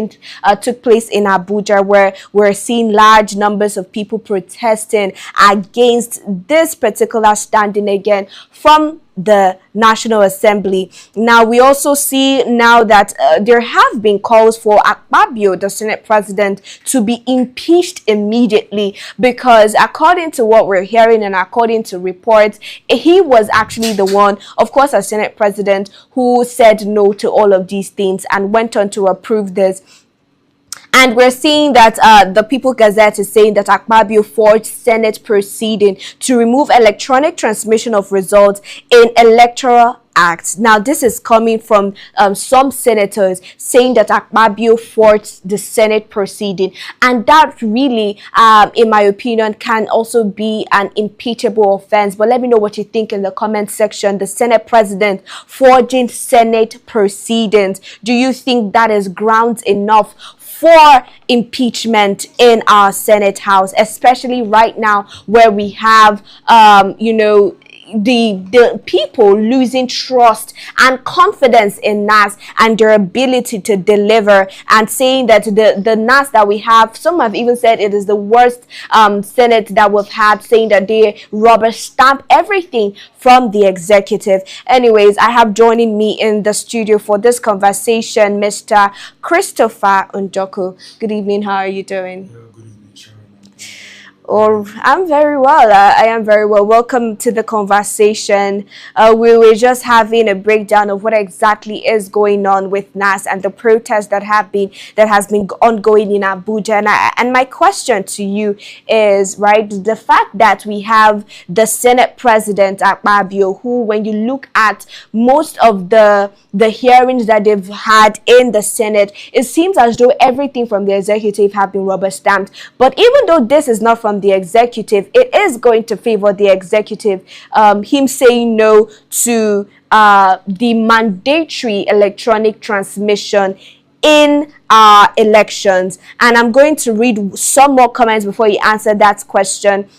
place in Abuja, where we're seeing large numbers of people protesting against this particular standing again from the National Assembly. Now, we also see now that there have been calls for Akpabio, the Senate President, to be impeached immediately, because according to what we're hearing and according to reports, he was actually the one, of course, as Senate President, who said no to all of these things and went on to approve this. And we're seeing that the People Gazette is saying that Akpabio forged Senate proceeding to remove electronic transmission of results in electoral Act. Now, this is coming from some senators saying that Akpabio forged the Senate proceeding, and that really, in my opinion, can also be an impeachable offense. But let me know what you think in the comment section. The Senate President forging Senate proceedings. Do you think that is grounds enough for impeachment in our Senate House, especially right now where we have, you know, the people losing trust and confidence in NASS and their ability to deliver, and saying that the NASS that we have, some have even said it is the worst Senate that we've had, saying that they rubber stamp everything from the executive. Anyways, I have joining me in the studio for this conversation Mr. Christopher Undoku. Good evening, how are you doing? Or I'm very well. I am very well. Welcome to the conversation. We were just having a breakdown of what exactly is going on with NASS and the protests that has been ongoing in Abuja. And my question to you is, right, the fact that we have the Senate President Akpabio, who, when you look at most of the hearings that they've had in the Senate, it seems as though everything from the executive have been rubber stamped. But even though this is not from the executive, it is going to favor the executive. Him saying no to the mandatory electronic transmission in elections. And I'm going to read some more comments before you answer that question.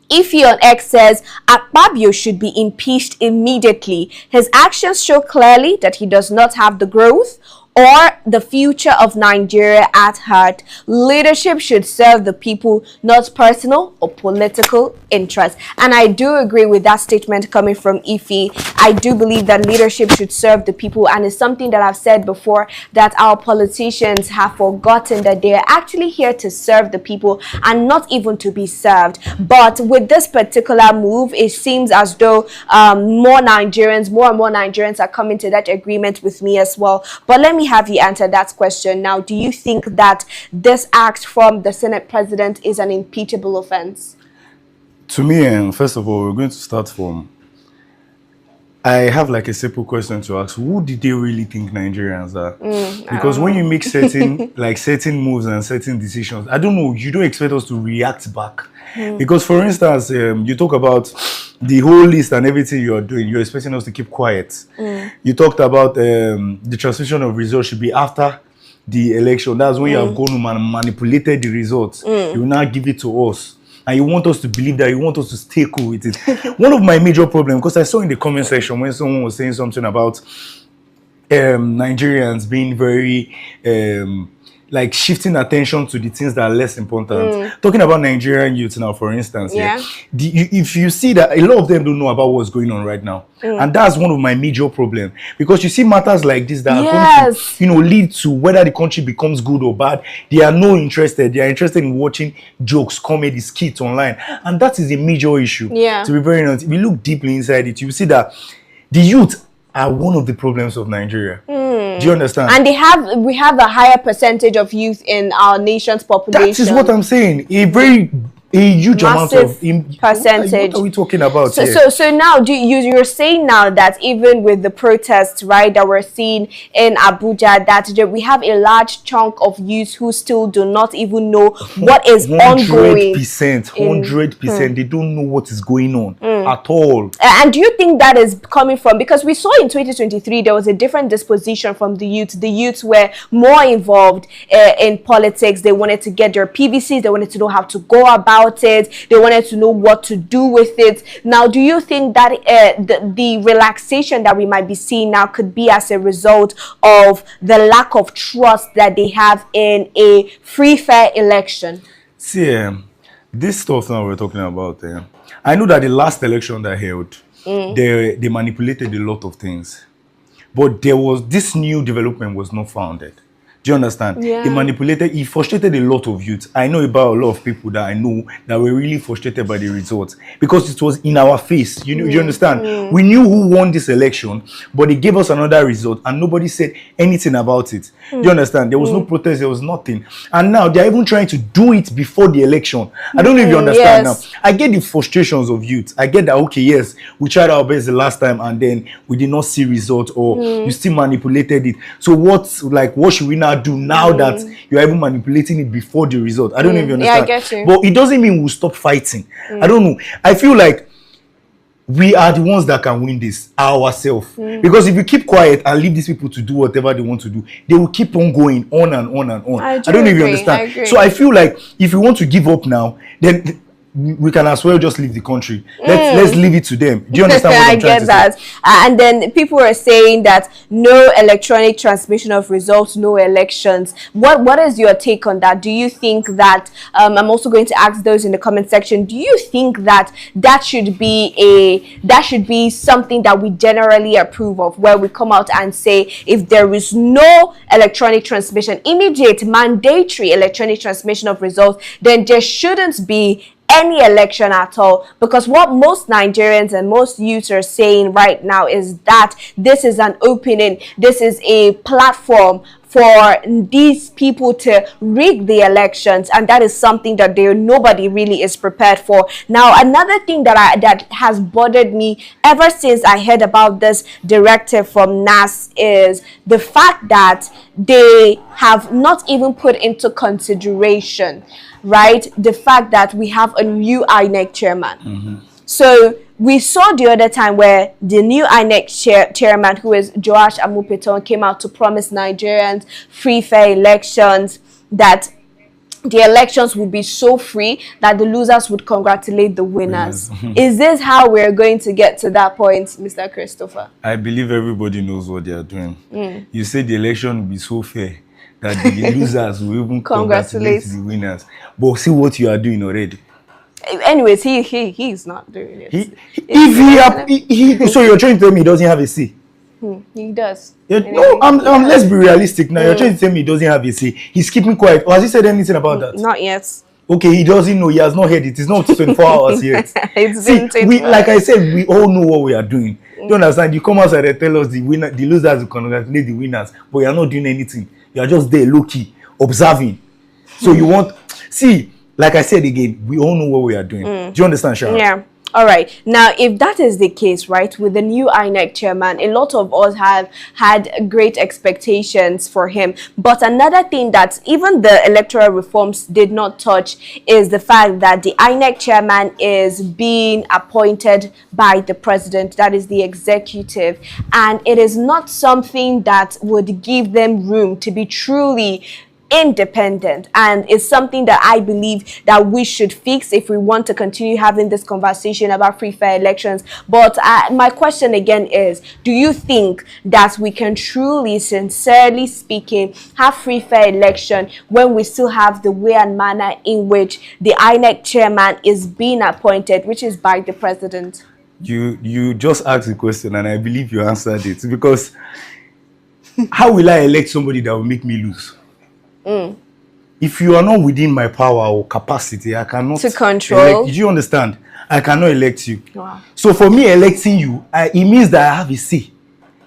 Ify on X says, Akpabio should be impeached immediately. His actions show clearly that he does not have the growth or the future of Nigeria at heart. Leadership should serve the people, not personal or political interests. And I do agree with that statement coming from Ify. I do believe that leadership should serve the people, and it's something that I've said before, that our politicians have forgotten that they are actually here to serve the people and not even to be served. But with this particular move, it seems as though more and more Nigerians are coming to that agreement with me as well. But let me have you answer that question now. Do you think that this act from the Senate President is an impeachable offense? To me, first of all, we're going to start from, I have like a simple question to ask. Who did they really think Nigerians are? Because when you make certain certain moves and certain decisions, I don't know, you don't expect us to react back. Because for instance, you talk about the whole list and everything you are doing, you're expecting us to keep quiet. You talked about the transmission of results should be after the election. That's when you have gone and manipulated the results. You will now give it to us. And you want us to believe that, you want us to stay cool with it. One of my major problems, because I saw in the comment section when someone was saying something about Nigerians being very like shifting attention to the things that are less important. Talking about Nigerian youth now, for instance, if you see that a lot of them don't know about what's going on right now, and that's one of my major problems, because you see matters like this that are going to, you know, lead to whether the country becomes good or bad. They are not interested. They are interested in watching jokes, comedy, skits online, and that is a major issue. To be very honest, if you look deeply inside it, you see that the youth are one of the problems of Nigeria. Do you understand? And we have a higher percentage of youth in our nation's population. That is what I'm saying. A huge amount of percentage. What are we talking about here? So now, you're saying now that even with the protests, right, that we're seeing in Abuja, that we have a large chunk of youth who still do not even know what is ongoing. 100%. They don't know what is going on at all. And do you think that is coming from, because we saw in 2023 there was a different disposition from the youth. The youths were more involved in politics. They wanted to get their PVCs. They wanted to know how to go about it. They wanted to know what to do with it. Now, do you think that the relaxation that we might be seeing now could be as a result of the lack of trust that they have in a free, fair election? See, this stuff now we're talking about, I know that the last election that held, they manipulated a lot of things, but there was this new development was not founded. Do you understand? Yeah. He manipulated, he frustrated a lot of youth. I know about a lot of people that I know that were really frustrated by the results because it was in our face. You know, you understand? We knew who won this election, but they gave us another result and nobody said anything about it. Do you understand? There was no protest, there was nothing. And now they're even trying to do it before the election. I don't know if you understand now. I get the frustrations of youth. I get that, okay, yes, we tried our best the last time and then we did not see results, or you still manipulated it. So what should we now do now that you're even manipulating it before the result? I don't know if you understand. Yeah, I get you. But it doesn't mean we'll stop fighting. I don't know. I feel like we are the ones that can win this ourselves. Because if you keep quiet and leave these people to do whatever they want to do, they will keep on going on and on and on. I don't know if you understand. So I feel like if you want to give up now, then we can as well just leave the country. Let's leave it to them. Do you understand what I'm trying to say? I get that. And then people are saying that no electronic transmission of results, no elections. What is your take on that? Do you think that I'm also going to ask those in the comment section, do you think that should be something that we generally approve of, where we come out and say if there is no electronic transmission, immediate mandatory electronic transmission of results, then there shouldn't be any election at all? Because what most Nigerians and most youths are saying right now is that this is an opening, this is a platform for these people to rig the elections, and that is something that nobody really is prepared for. Now, another thing that has bothered me ever since I heard about this directive from NASS is the fact that they have not even put into consideration, right, the fact that we have a new INEC chairman. So we saw the other time where the new INEC chairman, who is Joash Amupeton, came out to promise Nigerians free, fair elections, that the elections would be so free that the losers would congratulate the winners. Is this how we're going to get to that point, Mr. Christopher? I believe everybody knows what they are doing. You say the election will be so fair that the losers will even congratulate the winners. But see what you are doing already. Anyways, he's not doing it. So you're trying to tell me he doesn't have a say? He does. No, let's be realistic now. You're trying to tell me he doesn't have a say. He's keeping quiet. Or has he said anything about that? Not yet. Okay, he doesn't know. He has not heard it. It's not 24 hours yet. Like I said, we all know what we are doing. You understand? You come outside and tell us the losers will congratulate the winners, but you're not doing anything. You're just there, low-key, observing. So you want... See, like I said again, we all know what we are doing. Do you understand, Sharon? Yeah. All right. Now, if that is the case, right, with the new INEC chairman, a lot of us have had great expectations for him. But another thing that even the electoral reforms did not touch is the fact that the INEC chairman is being appointed by the president, that is the executive. And it is not something that would give them room to be truly independent, and it's something that I believe that we should fix if we want to continue having this conversation about free, fair elections. But my question again is, do you think that we can truly, sincerely speaking, have free, fair election when we still have the way and manner in which the INEC chairman is being appointed, which is by the president? You just asked the question and I believe you answered it, because how will I elect somebody that will make me lose? If you are not within my power or capacity, I cannot to control. Do you understand? I cannot elect you. Wow. So for me electing you, it means that I have a say.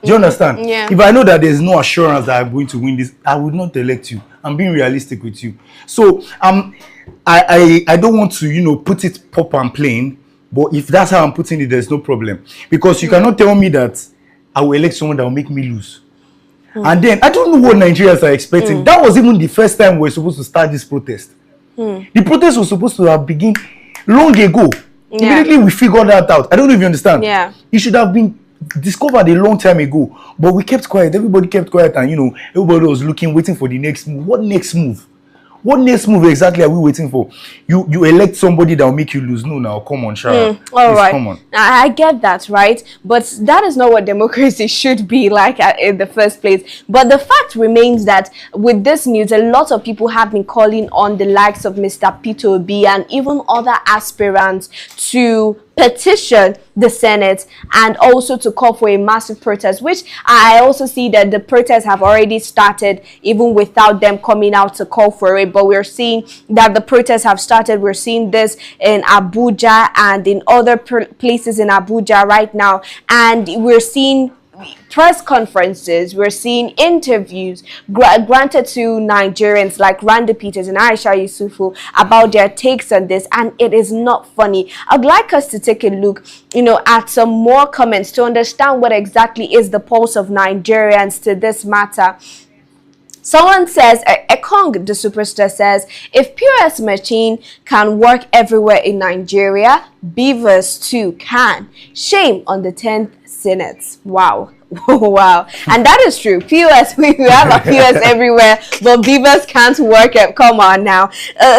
Do you understand? Yeah. If I know that there's no assurance that I'm going to win this, I would not elect you. I'm being realistic with you. So I don't want to, put it pop and plain, but if that's how I'm putting it, there's no problem. Because you cannot tell me that I will elect someone that will make me lose. And then, I don't know what Nigerians are expecting. That was even the first time we were supposed to start this protest. The protest was supposed to have begun long ago. Immediately we figured that out. I don't know if you understand. Yeah. It should have been discovered a long time ago. But we kept quiet. Everybody kept quiet and, everybody was waiting for the next move. What next move? What next move exactly are we waiting for? You elect somebody that will make you lose. No, now, come on, Sharon. All right. Come on. I get that, right? But that is not what democracy should be like in the first place. But the fact remains that with this news, a lot of people have been calling on the likes of Mr. Peter Obi and even other aspirants to petition the Senate and also to call for a massive protest, which I also see that the protests have already started even without them coming out to call for it. But we're seeing that the protests have started. We're seeing this in Abuja and in other places in Abuja right now, and we're seeing press conferences, we're seeing interviews granted to Nigerians like Randy Peters and Aisha Yusufu about their takes on this, and it is not funny. I'd like us to take a look, at some more comments to understand what exactly is the pulse of Nigerians to this matter. Someone says, Ekong the superstar says, if POS machine can work everywhere in Nigeria, Beavers too can. Shame on the 10th Senate. Wow. Wow. And that is true. POS, we have a POS everywhere, but Beavers can't work it. Come on now.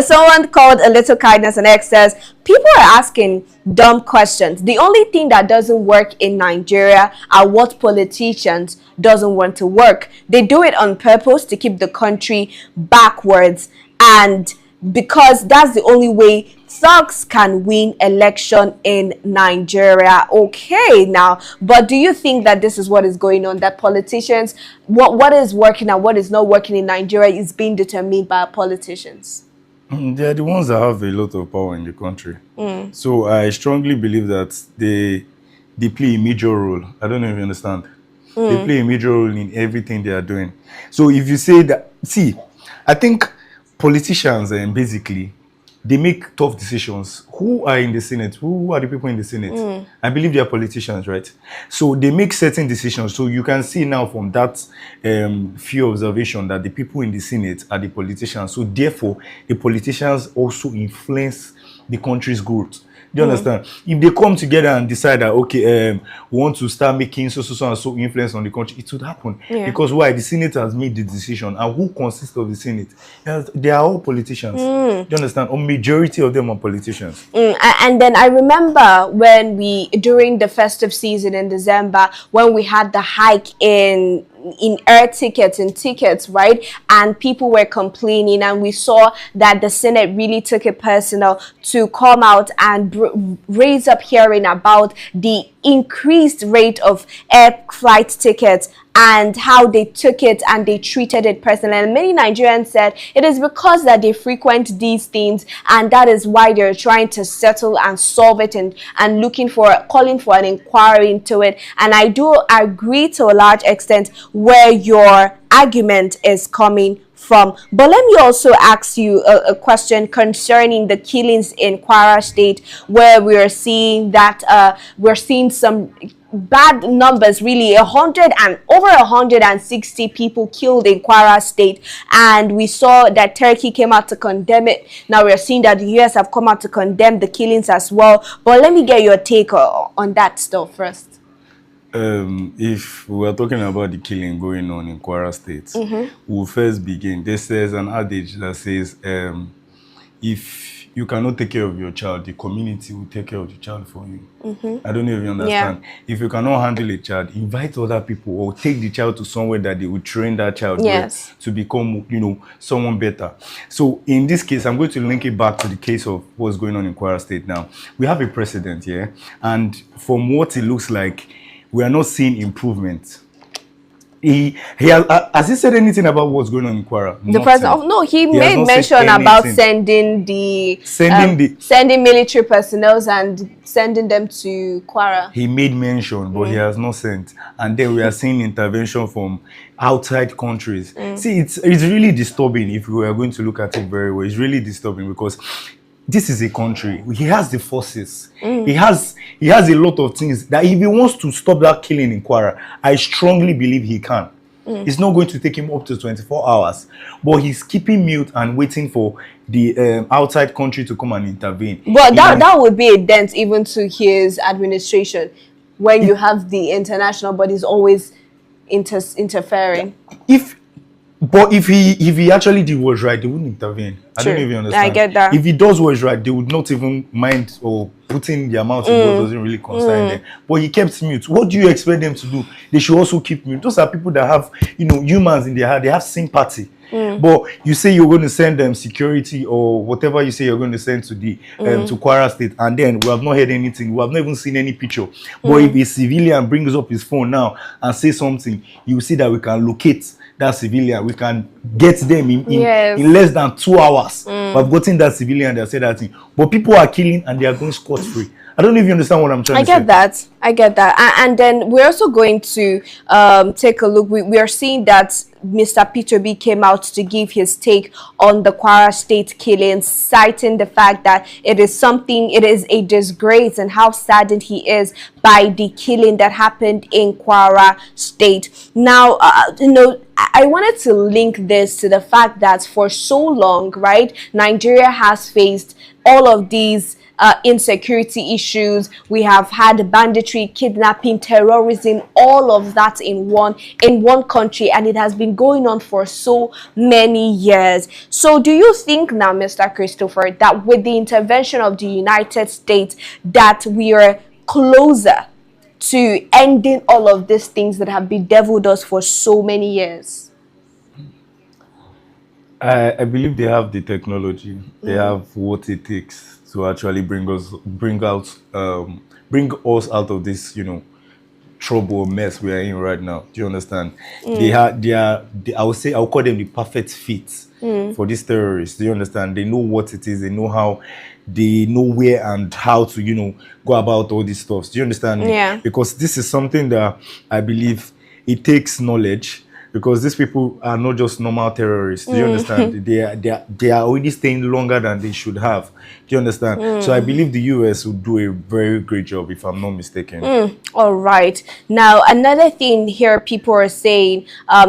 Someone called A Little Kindness and X says, people are asking dumb questions. The only thing that doesn't work in Nigeria are what politicians doesn't want to work. They do it on purpose to keep the country backwards, and because that's the only way thugs can win election in Nigeria. Okay, now, but do you think that this is what is going on, that politicians, what is working and what is not working in Nigeria is being determined by politicians? They are the ones that have a lot of power in the country. So I strongly believe that they play a major role. I don't know if you understand. They play a major role in everything they are doing. So if you say that, see, I think politicians basically, they make tough decisions. Who are in the Senate? Who are the people in the Senate? I believe they are politicians, right? So they make certain decisions. So you can see now from that few observation that the people in the Senate are the politicians. So therefore, the politicians also influence the country's growth. Do you understand? If they come together and decide that, okay, we want to start making so and so influence on the country, it would happen. Because why? The Senate has made the decision. And who consists of the Senate? They are all politicians. Do you understand? A majority of them are politicians. And then I remember when during the festive season in December, when we had the hike in air tickets, right? And people were complaining, and we saw that the Senate really took it personal to come out and raise up hearing about the increased rate of air flight tickets and how they took it and they treated it personally. And many Nigerians said it is because that they frequent these things, and that is why they're trying to settle and solve it and calling for an inquiry into it. And I do agree to a large extent where your argument is coming from. But let me also ask you a question concerning the killings in Kwara State, where we are seeing that we're seeing some bad numbers, really over 160 people killed in Kwara State, and we saw that Turkey came out to condemn it. Now we're seeing that the US have come out to condemn the killings as well. But let me get your take on that stuff first. If we are talking about the killing going on in Kwara State, we'll first begin. There's an adage that says, if you cannot take care of your child, the community will take care of the child for you. I don't know if you understand. If you cannot handle a child, invite other people or take the child to somewhere that they will train that child to become, someone better. So in this case, I'm going to link it back to the case of what's going on in Kwara State now. We have a precedent here, and from what it looks like, we are not seeing improvement. Has he said anything about what's going on in Kwara? The president? No, he made mention about sending military personnel and sending them to Kwara. He made mention, but he has not sent. And then we are seeing intervention from outside countries. See, it's really disturbing if we are going to look at it very well. It's really disturbing because this is a country. He has the forces. He has a lot of things that if he wants to stop that killing in Kwara, I strongly believe he can. It's not going to take him up to 24 hours. But he's keeping mute and waiting for the outside country to come and intervene. But that would be a dent even to his administration when you have the international bodies always interfering. But if he actually did what's right, they wouldn't intervene. I don't know if you understand. I get that. If he does what's right, they would not even mind or putting their mouth in what doesn't really concern them. But he kept mute. What do you expect them to do? They should also keep mute. Those are people that have, humans in their heart. They have sympathy. But you say you're going to send them security or whatever you say you're going to send to the to Kwara State, and then we have not heard anything. We have not even seen any picture. But if a civilian brings up his phone now and says something, you will see that we can locate that civilian. We can get them in less than 2 hours. We've gotten that civilian that said that thing. But people are killing and they are going scot-free. I don't know if you understand what I'm trying to say. I get that. And then we're also going to take a look. We are seeing that Mr. Peter B came out to give his take on the Kwara State killing, citing the fact that it is a disgrace, and how saddened he is by the killing that happened in Kwara State. Now, I wanted to link this to the fact that for so long, right, Nigeria has faced all of these insecurity issues. We have had banditry, kidnapping, terrorism, all of that in one country, and it has been going on for so many years. So do you think now, Mr. Christopher, that with the intervention of the United States that we are closer to ending all of these things that have bedeviled us for so many years? I believe they have the technology. They have what it takes to actually bring us out of this, trouble or mess we are in right now. Do you understand? I would say I'll call them the perfect fit for these terrorists. Do you understand? They know what it is. They know where and how to, go about all these stuff. Do you understand? Yeah. Because this is something that I believe it takes knowledge. Because these people are not just normal terrorists. Do you understand? They are already staying longer than they should have. Do you understand? So I believe the US will do a very great job, if I'm not mistaken. All right. Now, another thing here people are saying,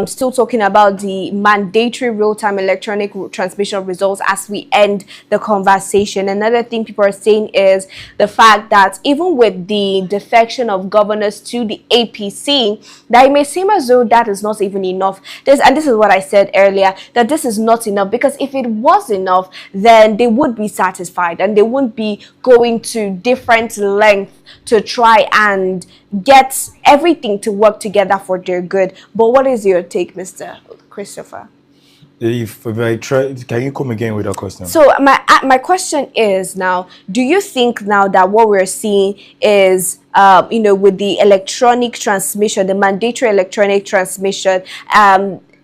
still talking about the mandatory real-time electronic transmission of results as we end the conversation. Another thing people are saying is the fact that even with the defection of governors to the APC, that it may seem as though that is not even enough. This is what I said earlier, that this is not enough, because if it was enough, then they would be satisfied and they wouldn't be going to different lengths to try and get everything to work together for their good. But what is your take, Mr. Christopher? If I try, can you come again with a question? So my question is now, do you think now that what we're seeing is with the electronic transmission, the mandatory electronic transmission,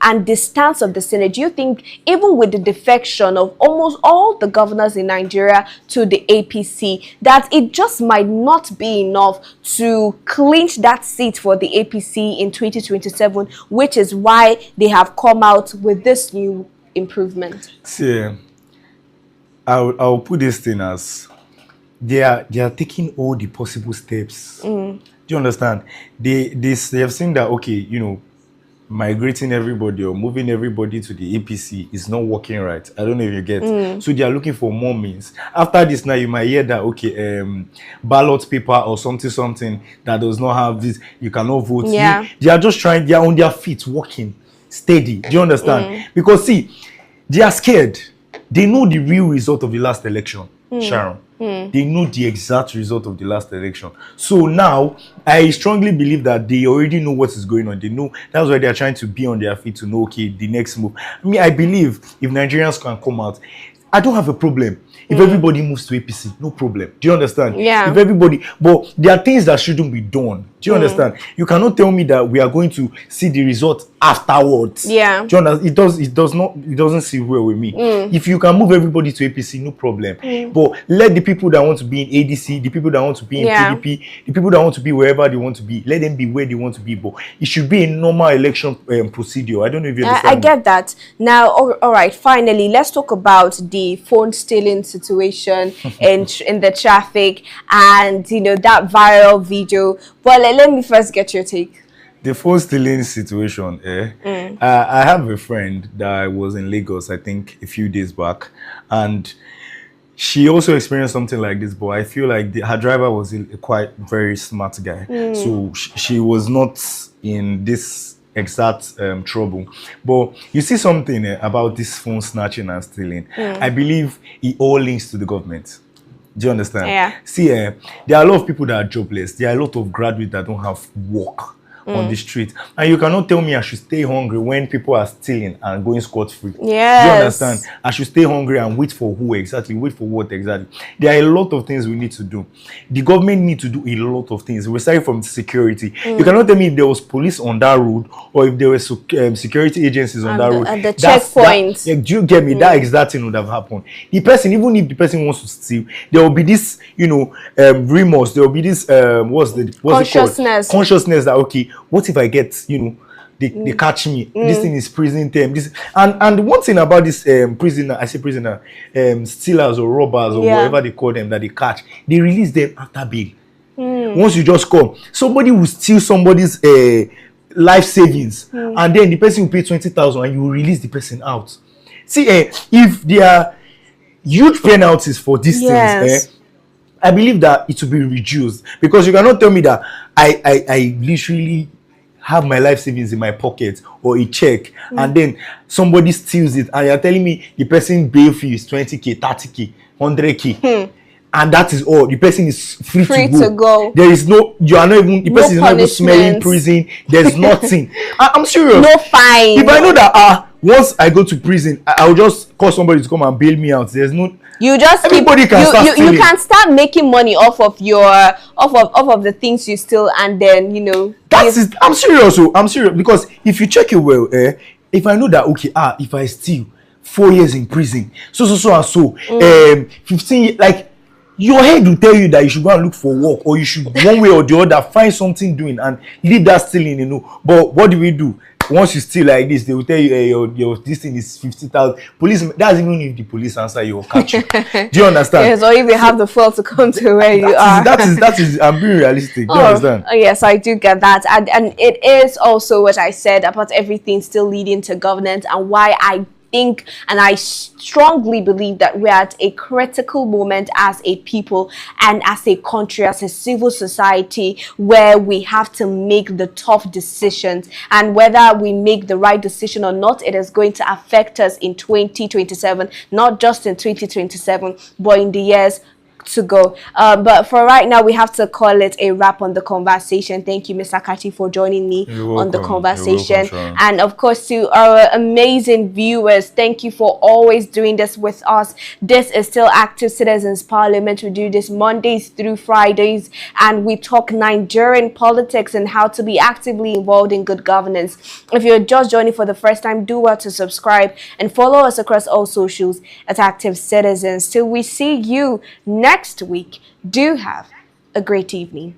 and the stance of the Senate, do you think even with the defection of almost all the governors in Nigeria to the APC, that it just might not be enough to clinch that seat for the APC in 2027, which is why they have come out with this new improvement? See, I'll put this thing as they are taking all the possible steps. Do you understand? They have seen that, okay, migrating everybody or moving everybody to the APC is not working right. I don't know if you get. So they are looking for more means. After this now, you might hear that, okay, ballot paper or something that does not have this, you cannot vote. Yeah. They are just trying, they are on their feet, working steady. Do you understand? Because see, they are scared. They know the real result of the last election, Sharon. They know the exact result of the last election. So now, I strongly believe that they already know what is going on. They know, that's why they are trying to be on their feet to know, okay, the next move. I believe if Nigerians can come out, I don't have a problem. If everybody moves to APC, no problem. Do you understand? Yeah. If everybody, but there are things that shouldn't be done. Do you understand? You cannot tell me that we are going to see the result afterwards. Yeah. Do you understand? It doesn't sit well with me. If you can move everybody to APC, no problem. But let the people that want to be in ADC, the people that want to be in PDP, the people that want to be wherever they want to be, let them be where they want to be. But it should be a normal election procedure. I don't know if you understand. I get that. Now, all right, finally, let's talk about the phone stealing situation in the traffic and, that viral video. Well, let me first get your take. The phone stealing situation, I have a friend that was in Lagos, I think, a few days back, and she also experienced something like this, but I feel like her driver was a quite very smart guy. So she was not in this exact trouble. But you see something about this phone snatching and stealing. I believe it all links to the government. Do you understand? Yeah. See, there are a lot of people that are jobless. There are a lot of graduates that don't have work. on the street. And you cannot tell me I should stay hungry when people are stealing and going scot-free. Yes. Do you understand? I should stay hungry and wait for who exactly? Wait for what exactly? There are a lot of things we need to do. The government need to do a lot of things. We're starting from security. You cannot tell me if there was police on that road or if there were security agencies on that road. At the checkpoints. Do you get me? That exact thing would have happened. The person, even if the person wants to steal, there will be this, remorse. There will be this, what's it called? Consciousness that, okay, what if I get, they catch me? This thing is prison term. And one thing about this prisoner, stealers or robbers or whatever they call them that they catch, they release them after bail. Once you just come, somebody will steal somebody's life savings, and then the person will pay 20,000 and you will release the person out. See, if there are huge penalties for these things, I believe that it will be reduced, because you cannot tell me that I literally have my life savings in my pocket or a check, and then somebody steals it, and you're telling me the person bail fee is 20k, 30k, 100k. And that is all. The person is free to go. There is no, you are not even, the person is not even smelling prison. There's nothing. I'm serious. No fine. If I know that once I go to prison, I'll just call somebody to come and bail me out. There's no, you just everybody can start stealing. You can start making money off of the things you steal, and then that's it. I'm serious. I'm serious, because if you check it well, if I know that, okay, if I steal, 4 years in prison, so 15 years, like, your head will tell you that you should go and look for work, or you should, one way or the other, find something doing and leave that stealing, But what do we do? Once you steal like this, they will tell you, your this thing is 50,000. Police, that's even if the police answer you or catch you. Do you understand? Yes, or if they have the fuel to come to where you are. That is, I'm being realistic. Do you understand? Yes, I do get that. And it is also what I said about everything still leading to governance, and why I think and I strongly believe that we're at a critical moment as a people and as a country, as a civil society, where we have to make the tough decisions, and whether we make the right decision or not, it is going to affect us in 2027, not just in 2027, but in the years to go. But for right now, we have to call it a wrap on the conversation. Thank you, Mr. Kachi, for joining me on the conversation. And of course, to our amazing viewers, thank you for always doing this with us. This is still Active Citizens Parliament. We do this Mondays through Fridays, and we talk Nigerian politics and how to be actively involved in good governance. If you're just joining for the first time, do well to subscribe and follow us across all socials at Active Citizens. Till we see you next week, do have a great evening.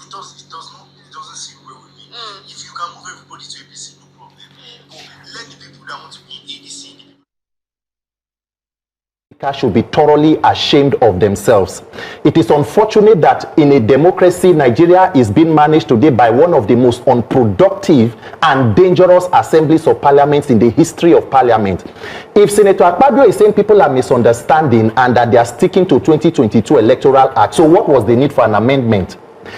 It doesn't seem well with me. If you can move everybody to APC, no problem. But let the people that want to be in ADC should be thoroughly ashamed of themselves. It is unfortunate that in a democracy, Nigeria is being managed today by one of the most unproductive and dangerous assemblies of parliaments in the history of parliament. If Senator Akpabio is saying people are misunderstanding and that they are sticking to 2022 Electoral Act, so what was the need for an amendment?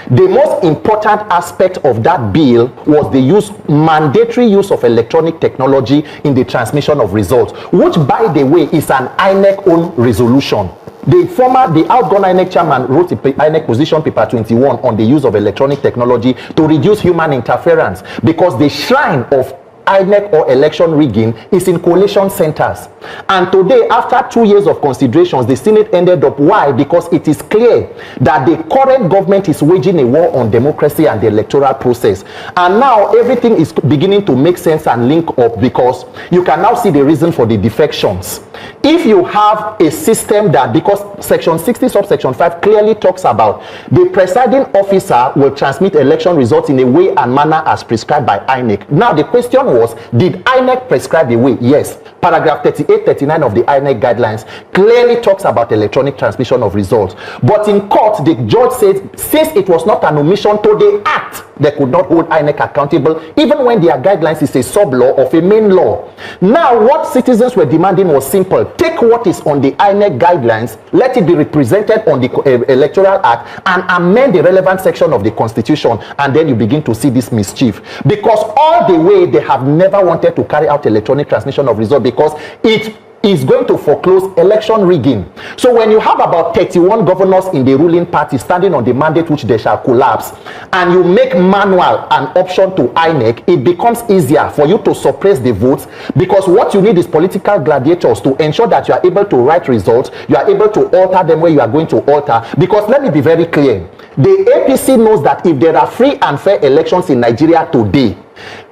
The most important aspect of that bill was the mandatory use of electronic technology in the transmission of results, which, by the way, is an INEC own resolution. The outgone INEC chairman wrote the INEC position paper 21 on the use of electronic technology to reduce human interference, because the shrine of INEC or election rigging is in coalition centers. And today, after 2 years of considerations, the Senate ended up. Why? Because it is clear that the current government is waging a war on democracy and the electoral process. And now everything is beginning to make sense and link up, because you can now see the reason for the defections. If you have a system that, because section 60 subsection 5 clearly talks about the presiding officer will transmit election results in a way and manner as prescribed by INEC. Now the question was, did INEC prescribe the way? Yes. Paragraph 38, 39 of the INEC guidelines clearly talks about electronic transmission of results. But in court, the judge said, since it was not an omission to the act, they could not hold INEC accountable, even when their guidelines is a sub-law of a main law. Now, what citizens were demanding was simple. Take what is on the INEC guidelines, let it be represented on the Electoral Act, and amend the relevant section of the Constitution, and then you begin to see this mischief. Because all the way, they have never wanted to carry out electronic transmission of results, because it is going to foreclose election rigging. So when you have about 31 governors in the ruling party standing on the mandate which they shall collapse, and you make manual an option to INEC, it becomes easier for you to suppress the votes, because what you need is political gladiators to ensure that you are able to write results, you are able to alter them where you are going to alter. Because let me be very clear, the APC knows that if there are free and fair elections in Nigeria today,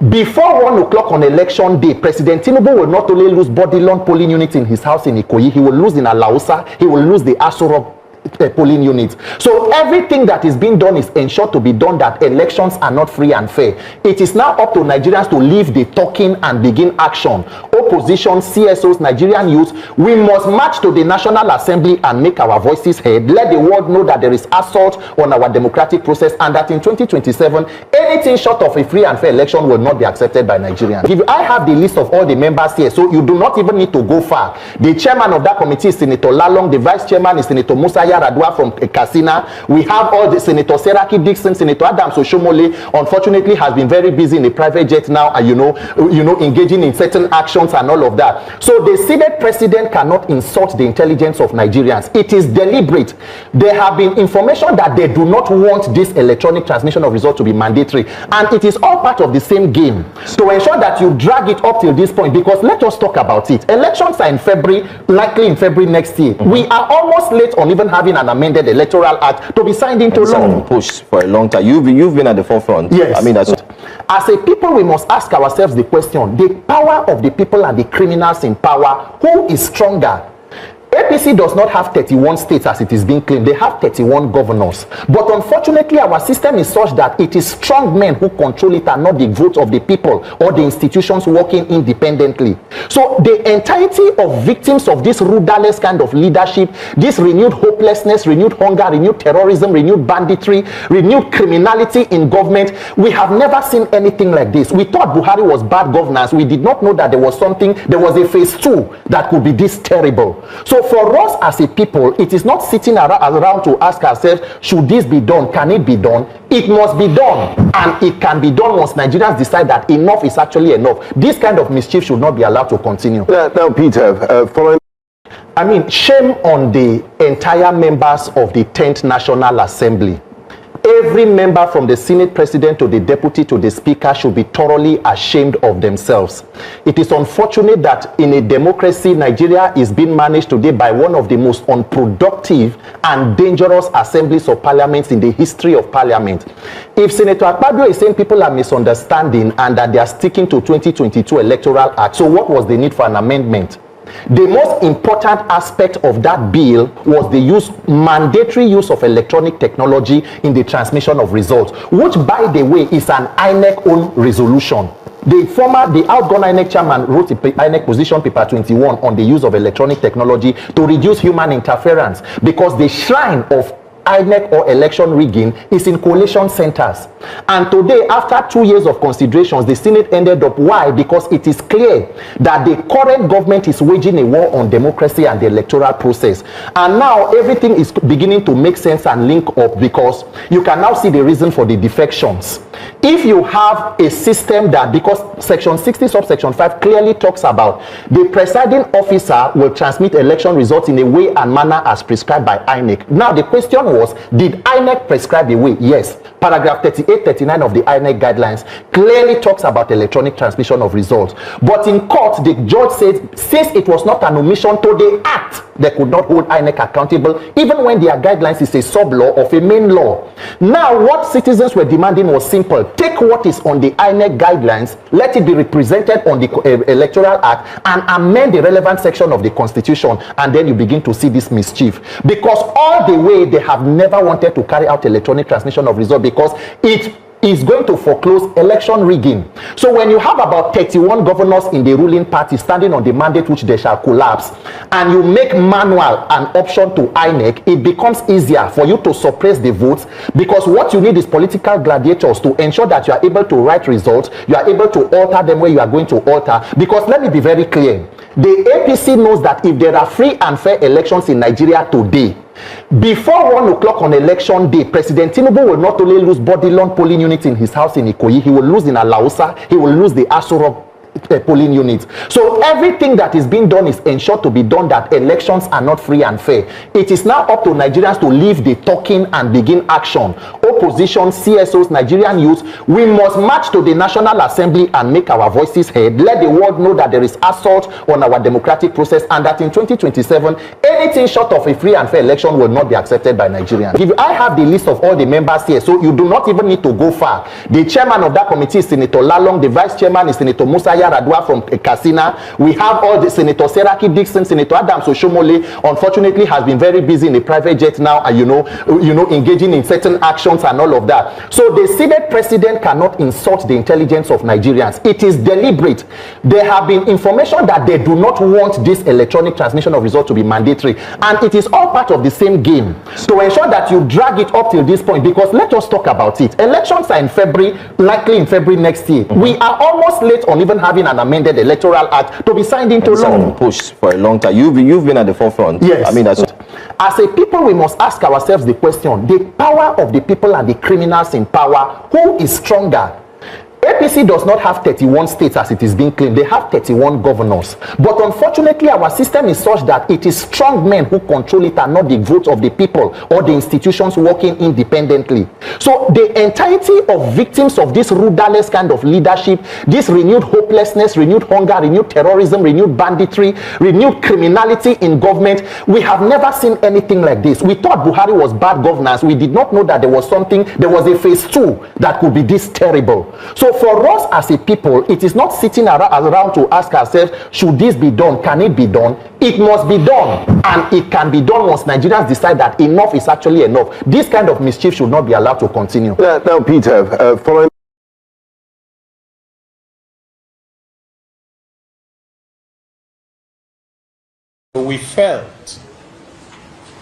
before 1 o'clock on election day, President Tinubu will not only lose Bodilon polling unit in his house in Ikoyi, he will lose in Alausa, he will lose the Asorok polling units. So everything that is being done is ensured to be done that elections are not free and fair. It is now up to Nigerians to leave the talking and begin action. Opposition, CSOs, Nigerian youth, we must march to the National Assembly and make our voices heard. Let the world know that there is assault on our democratic process, and that in 2027, anything short of a free and fair election will not be accepted by Nigerians. If I have the list of all the members here, so you do not even need to go far. The chairman of that committee is Senator Lalong, the vice chairman is Senator Musa Yaradua from Katsina. We have all the Senator Seraki Dixon, Senator Adams Oshomole, unfortunately has been very busy in a private jet now, and you know, engaging in certain actions and all of that. So the Senate president cannot insult the intelligence of Nigerians. It is deliberate. There have been information that they do not want this electronic transmission of results to be mandatory, and it is all part of the same game to ensure that you drag it up till this point. Because let us talk about it. Elections are in February, likely in February next year. We are almost late on even having an amended electoral act to be signed into law. Pushed for a long time. You've been at the forefront. Yes. I mean, that's as a people, we must ask ourselves the question: the power of the people and the criminals in power, who is stronger? APC does not have 31 states as it is being claimed. They have 31 governors. But unfortunately, our system is such that it is strong men who control it and not the votes of the people or the institutions working independently. So the entirety of victims of this rudderless kind of leadership, this renewed hopelessness, renewed hunger, renewed terrorism, renewed banditry, renewed criminality in government, we have never seen anything like this. We thought Buhari was bad governance. We did not know that there was something, there was a phase 2 that could be this terrible. So for us as a people, it is not sitting around to ask ourselves, should this be done? Can it be done? It must be done, and it can be done once Nigerians decide that enough is actually enough. This kind of mischief should not be allowed to continue. Now, Peter, following... I mean, shame on the entire members of the 10th National Assembly. Every member from the Senate president to the deputy to the speaker should be thoroughly ashamed of themselves. It is unfortunate that in a democracy, Nigeria is being managed today by one of the most unproductive and dangerous assemblies of parliaments in the history of parliament. If Senator Akpabio is saying people are misunderstanding and that they are sticking to 2022 Electoral Act, so what was the need for an amendment? The most important aspect of that bill was the mandatory use of electronic technology in the transmission of results, which, by the way, is an INEC own resolution. The outgone INEC chairman wrote the INEC position paper 21 on the use of electronic technology to reduce human interference, because the shrine of INEC or election rigging is in coalition centers. And today, after 2 years of considerations, the Senate ended up. Why? Because it is clear that the current government is waging a war on democracy and the electoral process. And now everything is beginning to make sense and link up, because you can now see the reason for the defections. If you have a system that, because section 60 subsection 5 clearly talks about the presiding officer will transmit election results in a way and manner as prescribed by INEC. Now the question was, did INEC prescribe a way? Yes. Paragraph 38, 39 of the INEC guidelines clearly talks about electronic transmission of results. But in court, the judge said, since it was not an omission to the act, they could not hold INEC accountable, even when their guidelines is a sub-law of a main law. Now, what citizens were demanding was simple. Take what is on the INEC guidelines, let it be represented on the Electoral Act, and amend the relevant section of the Constitution, and then you begin to see this mischief. Because all the way, they have never wanted to carry out electronic transmission of results because it is going to foreclose election rigging. So when you have about 31 governors in the ruling party standing on the mandate which they shall collapse, and you make manual an option to INEC, it becomes easier for you to suppress the votes, because what you need is political gladiators to ensure that you are able to write results, you are able to alter them where you are going to alter. Because let me be very clear, the APC knows that if there are free and fair elections in Nigeria today, before 1 o'clock on election day, President Tinubu will not only lose Bodilon polling unit in his house in Ikoyi, he will lose in Alausa, he will lose the Aso polling units. So everything that is being done is ensured to be done that elections are not free and fair. It is now up to Nigerians to leave the talking and begin action. Opposition, CSOs, Nigerian youth, we must march to the National Assembly and make our voices heard. Let the world know that there is assault on our democratic process, and that in 2027, anything short of a free and fair election will not be accepted by Nigerians. If I have the list of all the members here, so you do not even need to go far. The chairman of that committee is Senator Lalong, the vice chairman is Senator Musa Yaradua from Katsina. We have all the Senator Seraki Dixon, Senator Adams Oshomole, unfortunately has been very busy in a private jet now, and you know, engaging in certain actions and all of that. So the Senate president cannot insult the intelligence of Nigerians. It is deliberate. There have been information that they do not want this electronic transmission of results to be mandatory, and it is all part of the same game to ensure that you drag it up till this point. Because let us talk about it. Elections are in February, likely in February next year. We are almost late on even having an amended electoral act to be signed into law. Pushed for a long time. You've been at the forefront. Yes. I mean, that's as a people, we must ask ourselves the question: the power of the people and the criminals in power, who is stronger? APC does not have 31 states as it is being claimed. They have 31 governors. But unfortunately, our system is such that it is strong men who control it and not the votes of the people or the institutions working independently. So the entirety of victims of this rudderless kind of leadership, this renewed hopelessness, renewed hunger, renewed terrorism, renewed banditry, renewed criminality in government, we have never seen anything like this. We thought Buhari was bad governance. We did not know that there was something, there was a phase 2 that could be this terrible. So for us as a people, it is not sitting around to ask ourselves, should this be done? Can it be done? It must be done, and it can be done once Nigerians decide that enough is actually enough. This kind of mischief should not be allowed to continue. now, Peter, following. We felt,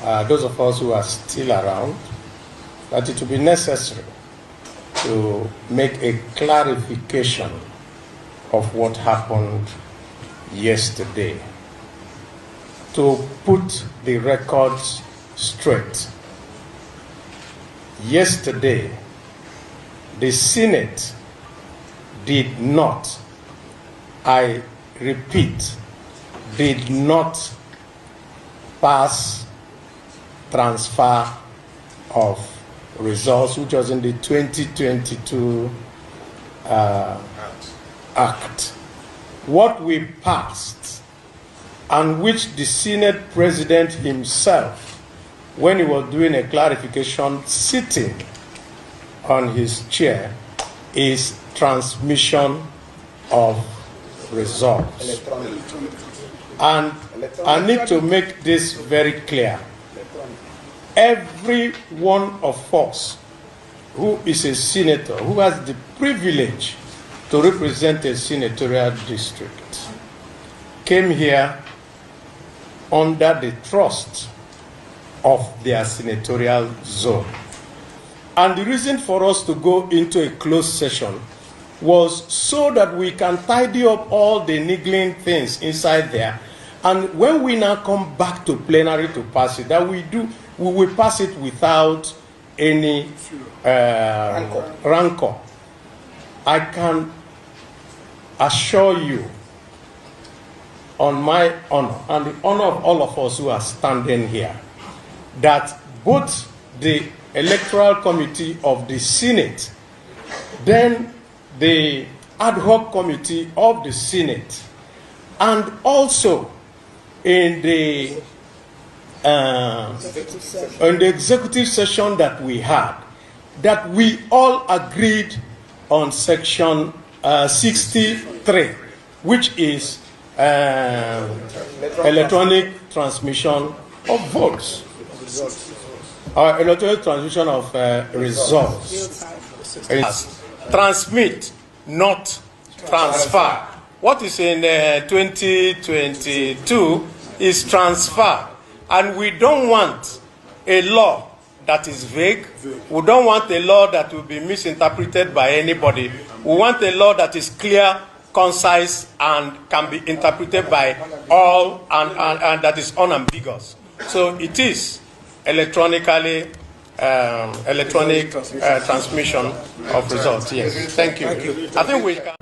those of us who are still around, that it would be necessary to make a clarification of what happened yesterday, to put the records straight. Yesterday, the Senate did not, I repeat, did not pass transfer of results, which was in the 2022 Act. What we passed, and which the Senate President himself, when he was doing a clarification sitting on his chair, is transmission of results. And I need to make this very clear. Every one of us who is a senator, who has the privilege to represent a senatorial district, came here under the trust of their senatorial zone. And the reason for us to go into a closed session was so that we can tidy up all the niggling things inside there. And when we now come back to plenary to pass it, that we will pass it without any rancor. I can assure you, on my honor and the honor of all of us who are standing here, that both the electoral committee of the Senate, then the ad hoc committee of the Senate, and also in the executive session that we had, that we all agreed on section 63, which is electronic transmission of votes, or electronic transmission of results. Transmit, not transfer. What is in 2022 is transfer, and we don't want a law that is vague. We don't want a law that will be misinterpreted by anybody. We want a law that is clear, concise, and can be interpreted by all, and that is unambiguous. So it is electronic transmission of results. Yes. Thank you. I think we can.